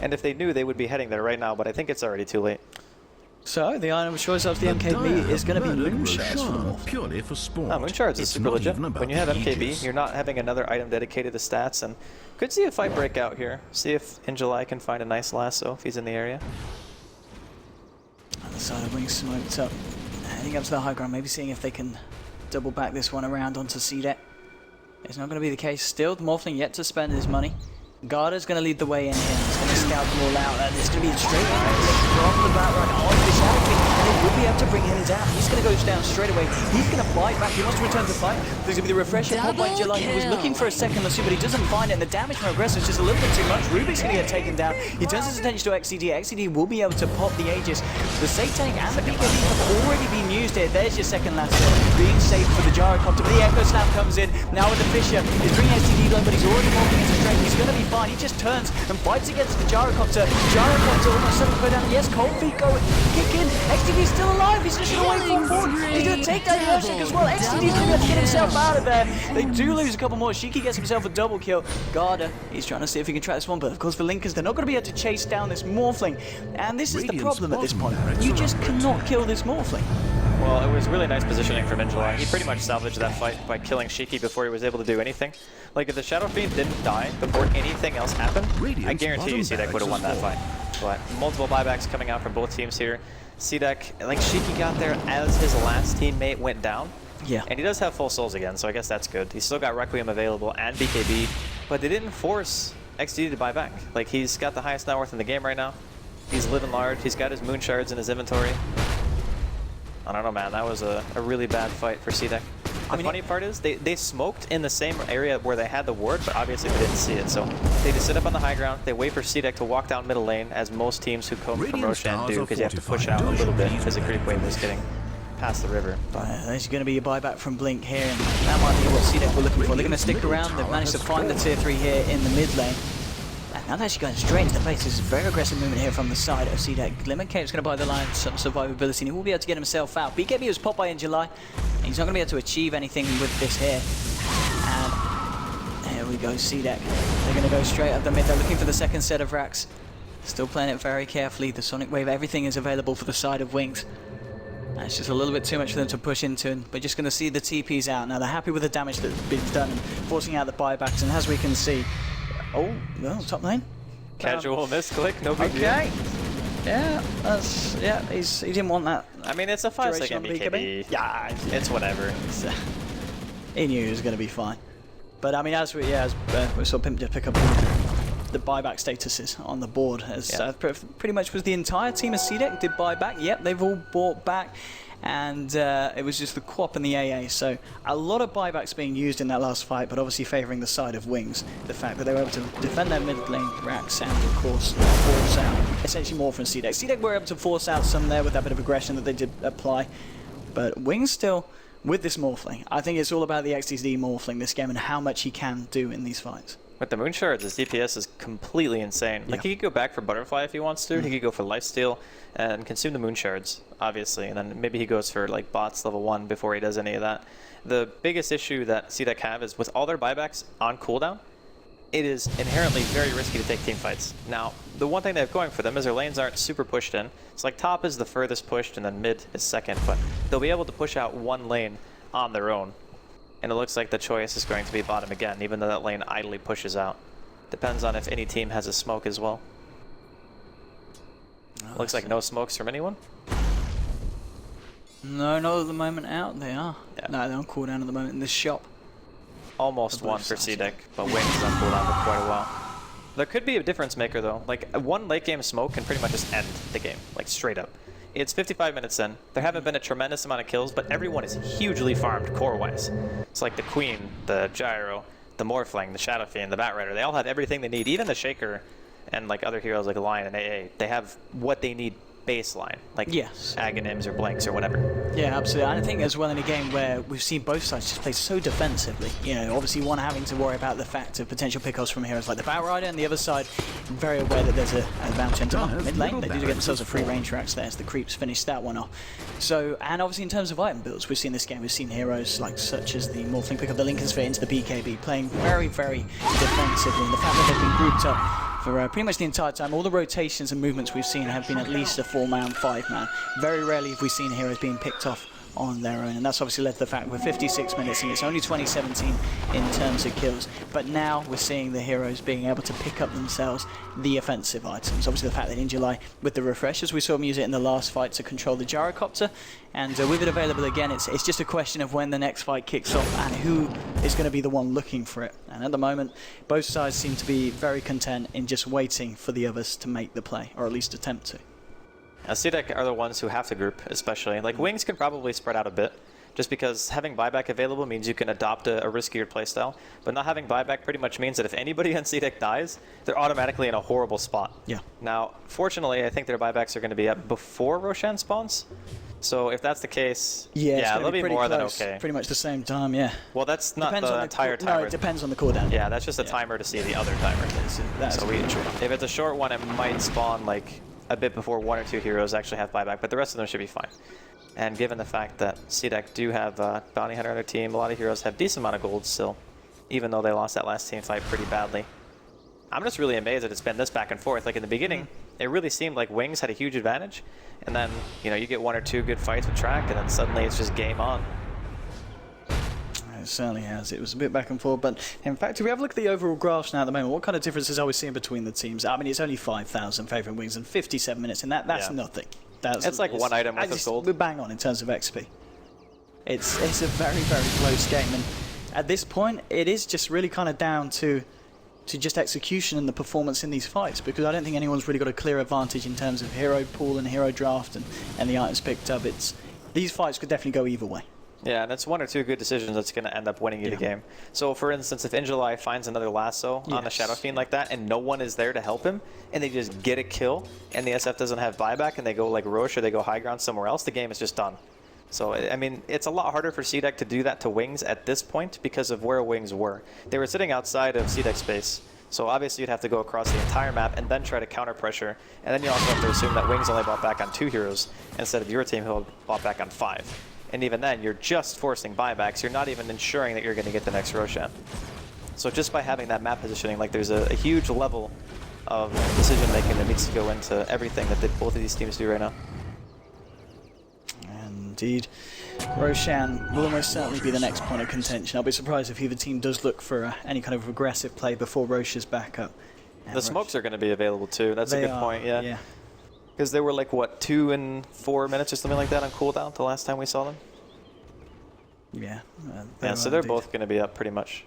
And if they knew, they would be heading there right now, but I think it's already too late. So the item of choice of the MKB is going to be Moonshards for the Morph. Purely for sport. No, Moonshards is It's super not legit. even about When you have the MKB, ages. you're not having another item dedicated to stats, and could see a fight break out here. See if In July can find a nice lasso if he's in the area. On the side of Wings smoked up. Heading up to the high ground, maybe seeing if they can double back this one around onto CDEC. It's not going to be the case. Still, the Morphling yet to spend his money. Garda's going to lead the way in here. He's going to scout them all out. And it's going to be a straight from the back right on the Shadow King. And they will be able to bring him down. He's going to go down straight away. He's going to fight back. He wants to return to the fight. There's going to be the refresher pop by July. He was looking for a second Lasso, but he doesn't find it. And the damage from Aggressor is just a little bit too much. Rubik's going to get taken down. He turns his attention to XCD. XCD will be able to pop the Aegis. The Safe Tank and the BKB have already been used here. There's your second Lasso. Being safe for the Gyrocopter. But the Echo Slam comes in. Now with the Fisher. He's bringing XCD low, but he's already morphing into strength. He's going to be fine. He just turns and fights against the Gyrocopter. Gyrocopter almost suddenly go down. Yes, Cold Feet go kick in. XTD's still alive. He's just going to wait forward. He's going to take that Earthshock as well. XTD's going to get himself out of there. They do lose a couple more. Shiki gets himself a double kill. Garda, he's trying to see if he can track this one, but of course for Linkers, they're not going to be able to chase down this Morphling. And this is the problem at this point. You just cannot kill this Morphling. Well, it was really nice positioning from In July. He pretty much salvaged that fight by killing Shiki before he was able to do anything. Like, if the Shadow Fiend didn't die before anything else happened, I guarantee you CDEC would have won that fight. But multiple buybacks coming out from both teams here. CDEC, like, Shiki got there as his last teammate went down. Yeah. And he does have full souls again, so I guess that's good. He's still got Requiem available and BKB, but they didn't force XD to buy back. Like, he's got the highest net worth in the game right now. He's living large. He's got his moon shards in his inventory. I don't know, man. That was a really bad fight for CDEC. The funny part is they smoked in the same area where they had the ward, but obviously they didn't see it. So they just sit up on the high ground. They wait for CDEC to walk down middle lane, as most teams who come from Roshan do, because you have to push out a little bit because the creep wave was getting past the river. There's going to be a buyback from Blink here, and that might be what CDEC were looking for. They're going to stick around. They've managed to find the tier 3 here in the mid lane. And now they're actually going straight into the face. This is a very aggressive movement here from the side of CDEC. Limit Cape's going to buy the line some survivability, and he will be able to get himself out. BKB was popped by In July, and he's not going to be able to achieve anything with this here. And there we go, CDEC. They're going to go straight up the mid. They're looking for the second set of racks. Still playing it very carefully. The Sonic Wave, everything is available for the side of Wings. And it's just a little bit too much for them to push into, and we're just going to see the TPs out. Now they're happy with the damage that's been done and forcing out the buybacks, and as we can see, oh, no, top lane. Casual misclick, no big deal. Okay. Yeah, he didn't want that. I mean, it's a 5-second BKB. Yeah, It's whatever. he knew he was going to be fine. But I mean, as we saw Pimp to pick up the buyback statuses on the board, as pretty much was the entire team of CDEC did buyback. Yep, they've all bought back. And it was just the Quap and the AA, so a lot of buybacks being used in that last fight, but obviously favouring the side of Wings. The fact that they were able to defend their mid lane racks and, of course, force out essentially more from CDEC. CDEC were able to force out some there with that bit of aggression that they did apply, but Wings still with this Morphling. I think it's all about the XTD Morphling this game and how much he can do in these fights. With the moon shards, his DPS is completely insane. Like, he could go back for Butterfly if he wants to. He could go for Lifesteal and consume the moon shards, obviously. And then maybe he goes for, like, bots level 1 before he does any of that. The biggest issue that CDEC have is with all their buybacks on cooldown, it is inherently very risky to take team fights. Now, the one thing they have going for them is their lanes aren't super pushed in. It's like top is the furthest pushed and then mid is second. But they'll be able to push out one lane on their own. And it looks like the choice is going to be bottom again, even though that lane idly pushes out. Depends on if any team has a smoke as well. Looks like no smokes from anyone. No, not at the moment out. They are. Yeah. No, they're on cooldown at the moment in this shop. Almost one for CDEC, but Wings is on cooldown for quite a while. There could be a difference maker though. Like, one late game smoke can pretty much just end the game, like straight up. It's 55 minutes in. There haven't been a tremendous amount of kills, but everyone is hugely farmed core-wise. It's like the Queen, the Gyro, the Morphling, the Shadow Fiend, the Bat Rider. They all have everything they need. Even the Shaker and like other heroes like Lion and AA, they have what they need baseline, like Aghanims or Blanks or whatever. Yeah, absolutely. I think as well in a game where we've seen both sides just play so defensively. You know, obviously one having to worry about the fact of potential pickoffs from heroes like the Bat Rider, and the other side very aware that there's an advantage into mid lane. They do get themselves a free range racks there as the creeps finish that one off. So, and obviously in terms of item builds, we've seen this game, we've seen heroes like such as the Morphling pick up the Lincoln Sphere into the BKB, playing very, very defensively. And the fact that they've been grouped up for pretty much the entire time. All the rotations and movements we've seen have been at least a 4-man, 5-man. Very rarely have we seen heroes being picked off on their own, and that's obviously led to the fact we're 56 minutes and it's only 2017 in terms of kills. But now we're seeing the heroes being able to pick up themselves the offensive items. Obviously the fact that in July, with the refreshers, we saw him use it in the last fight to control the gyrocopter, and with it available again, it's just a question of when the next fight kicks off and who is going to be the one looking for it. And at the moment, both sides seem to be very content in just waiting for the others to make the play, or at least attempt to. CDEC are the ones who have to group, especially. Like, Wings can probably spread out a bit, just because having buyback available means you can adopt a riskier playstyle, but not having buyback pretty much means that if anybody on CDEC dies, they're automatically in a horrible spot. Yeah. Now, fortunately, I think their buybacks are going to be up before Roshan spawns, so if that's the case, yeah they'll be more than okay. Pretty much the same time, yeah. Well, that's not the entire timer. No, it depends on the cooldown. Yeah, that's just a timer to see the other timer. If it's a short one, it might spawn like a bit before 1 or 2 heroes actually have buyback, but the rest of them should be fine. And given the fact that CDEC do have Bounty Hunter on their team, a lot of heroes have decent amount of gold still, even though they lost that last team fight pretty badly. I'm just really amazed that it's been this back and forth. Like in the beginning, it really seemed like Wings had a huge advantage, and then you get 1 or 2 good fights with Track, and then suddenly it's just game on. It certainly has. It was a bit back and forth, but in fact, if we have a look at the overall graphs now at the moment, what kind of differences are we seeing between the teams? I mean, it's only 5,000 favouring Wings and 57 minutes, and that's nothing. It's like one item worth of gold. We're bang on in terms of XP. It's a very, very close game, and at this point, it is just really kind of down to just execution and the performance in these fights, because I don't think anyone's really got a clear advantage in terms of hero pool and hero draft and the items picked up. These fights could definitely go either way. Yeah, and it's 1 or 2 good decisions that's going to end up winning you the game. So, for instance, if Injuly finds another lasso on the Shadow Fiend like that, and no one is there to help him, and they just get a kill, and the SF doesn't have buyback, and they go like Roche or they go high ground somewhere else, the game is just done. So, I mean, it's a lot harder for CDEC to do that to Wings at this point because of where Wings were. They were sitting outside of CDEC space, so obviously you'd have to go across the entire map and then try to counter pressure, and then you also have to assume that Wings only bought back on 2 heroes instead of your team who bought back on 5. And even then, you're just forcing buybacks. You're not even ensuring that you're going to get the next Roshan. So just by having that map positioning, like there's a huge level of decision making that needs to go into everything that both of these teams do right now. Indeed. Roshan will almost certainly be the next point of contention. I'll be surprised if either team does look for any kind of aggressive play before Roche is back up. And the smokes are going to be available too. That's a good point, yeah. Because they were like, what, 2 and 4 minutes or something like that on cooldown the last time we saw them? Yeah. Yeah, so they're both going to be up pretty much.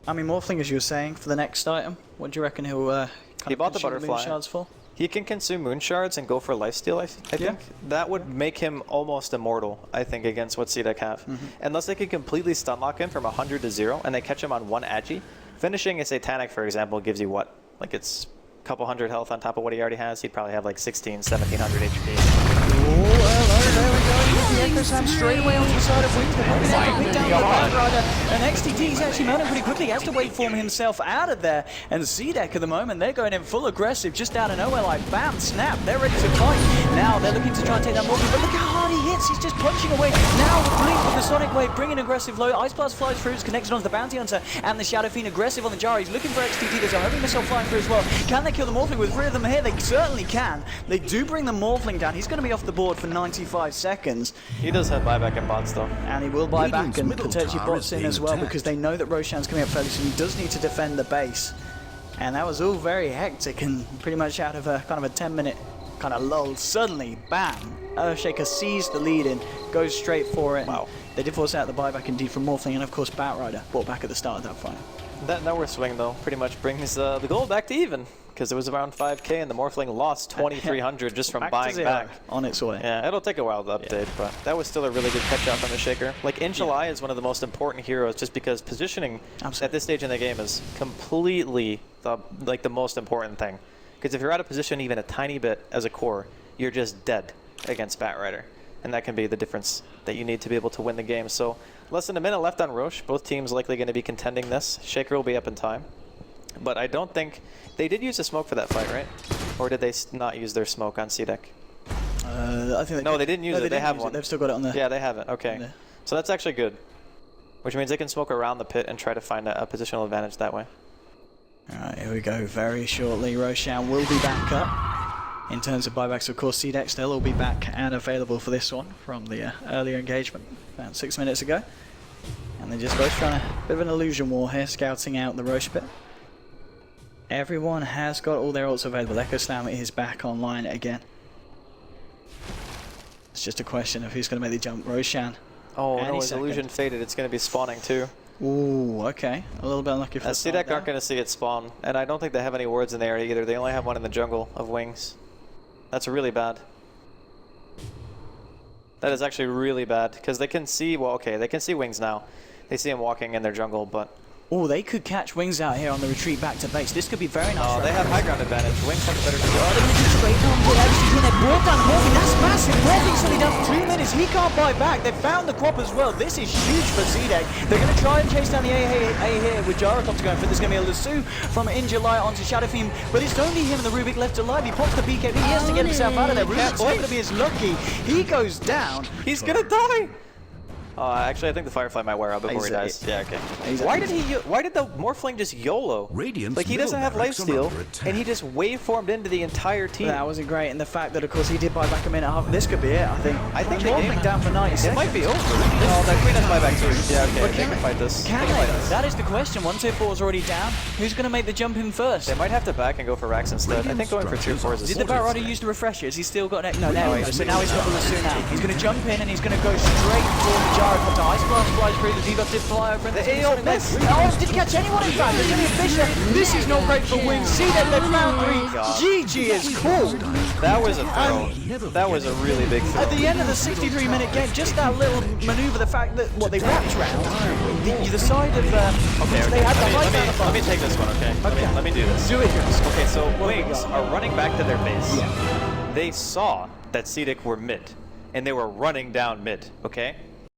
I mean, Morphling, as you were saying, for the next item, what do you reckon he'll he bought the butterfly. Moon shards for? He can consume moon shards and go for lifesteal, I think. That would make him almost immortal, I think, against what CDEC have. Unless they can completely stun lock him from 100 to 0 and they catch him on 1 agi. Finishing a Satanic, for example, gives you what? Like it's a couple hundred health on top of what he already has. He'd probably have like 1700 HP. Oh, there we go. The Echo Slam straight away onto the side of Wings. Down the Rider. And XTT is actually mounting pretty quickly. He has to waveform himself out of there. And CDEC at the moment, they're going in full aggressive just out of nowhere. Like, bam, snap. They're ready to fight. Now they're looking to try and take that Morgan. But look how hard he hits. He's just punching away. Now the Blink with the Sonic Wave, bringing aggressive low. Ice Blast flies through. It's connected onto the Bounty Hunter and the Shadow Fiend. Aggressive on the Jar. He's looking for XTT. There's a homing missile flying through as well. Can they kill the Morphling with 3 of them here? They certainly can. They do bring the Morphling down. He's going to be off the board for 95 seconds. He does have buyback and bots though. And he will buy back and potentially bots in as well because they know that Roshan's coming up fairly soon. He does need to defend the base. And that was all very hectic and pretty much out of a kind of a 10-minute kind of lull. Suddenly, bam, Earthshaker sees the lead in, goes straight for it. Wow. They did force out the buyback indeed from Morphling, and of course Batrider bought back at the start of that fight. That nowhere swing though pretty much brings the gold back to even. Because it was around 5k and the Morphling lost 2,300 just from buying back. On its way. Yeah, it'll take a while to update, but that was still a really good catch out from the Shaker. Like, Injuly is one of the most important heroes just because positioning at this stage in the game is completely the most important thing. Because if you're out of position even a tiny bit as a core, you're just dead against Batrider. And that can be the difference that you need to be able to win the game. So, less than a minute left on Roche. Both teams likely going to be contending this. Shaker will be up in time. But I don't think... They did use a smoke for that fight, right? Or did they not use their smoke on CDEC? I think they didn't use it. They have one. They've still got it on there. Yeah, they have it. Okay. So that's actually good. Which means they can smoke around the pit and try to find a positional advantage that way. Alright, here we go. Very shortly, Roshan will be back up. In terms of buybacks, of course, CDEC, they'll all be back and available for this one from the earlier engagement about 6 minutes ago. And they're just both trying a bit of an illusion war here, scouting out the Roche pit. Everyone has got all their ults available. Echo Slam is back online again. It's just a question of who's going to make the jump. Roshan. Oh no, his illusion faded. It's going to be spawning too. Ooh, okay. A little bit unlucky for the CDEC aren't going to see it spawn, and I don't think they have any wards in the area either. They only have one in the jungle of wings. That's really bad. That is actually really bad, because they can see, well, okay, they can see wings now. They see him walking in their jungle, but... Oh, they could catch wings out here on the retreat back to base. This could be very nice. Oh, they have high ground advantage. Wings have a better They're going to do straight on the edge. They brought down Morphy. That's massive. Morphy's only done 3 minutes. He can't buy back. They found the crop as well. This is huge for CDEC. They're going to try and chase down the A here with Gyrocopter going for. There's going to be a lasso from In July onto Shadow Fiend, but it's only him and the Rubik left alive. He pops the BKB. He has to get himself out of there. Rubik's not going to be as lucky. He goes down. He's going to die. Actually, I think the Firefly might wear out before he dies. Yeah, okay. Why did the Morphling just YOLO? Radiant's like, he doesn't have lifesteal, and he just waveformed into the entire team. That wasn't great, and the fact that, of course, he did buy back a minute and a half. This could be it, I think the Morphling down for 90 seconds. It might be over. Oh, that Queen has buyback too. Yeah, okay, they can fight this. Can they? That is the question. 124 is already down. Who's going to make the jump in first? They might have to back and go for Rax instead. I think going for 2-4 is a Did the Batrider use the refreshers? He's still got... No, there we go. So now he's got the lasso now. He's going to jump in, and he's going to go straight for the Gyrocopter. Ice Blast flies through, the debuff did fly over, and the AO miss. Oh, did he catch anyone in fact? There's only a Fisher. This is not great for wings. See that they found 3. GG is called. That was a throw. That was a really big throw. At the end of the 63-minute game, just that little maneuver, the fact that, they wrapped around the side of, okay, they had the high down let me take this one, okay? Let me do this. Do it. Okay, so wings are running back to their base. They saw that CDEC were mid, and they were running down mid, okay?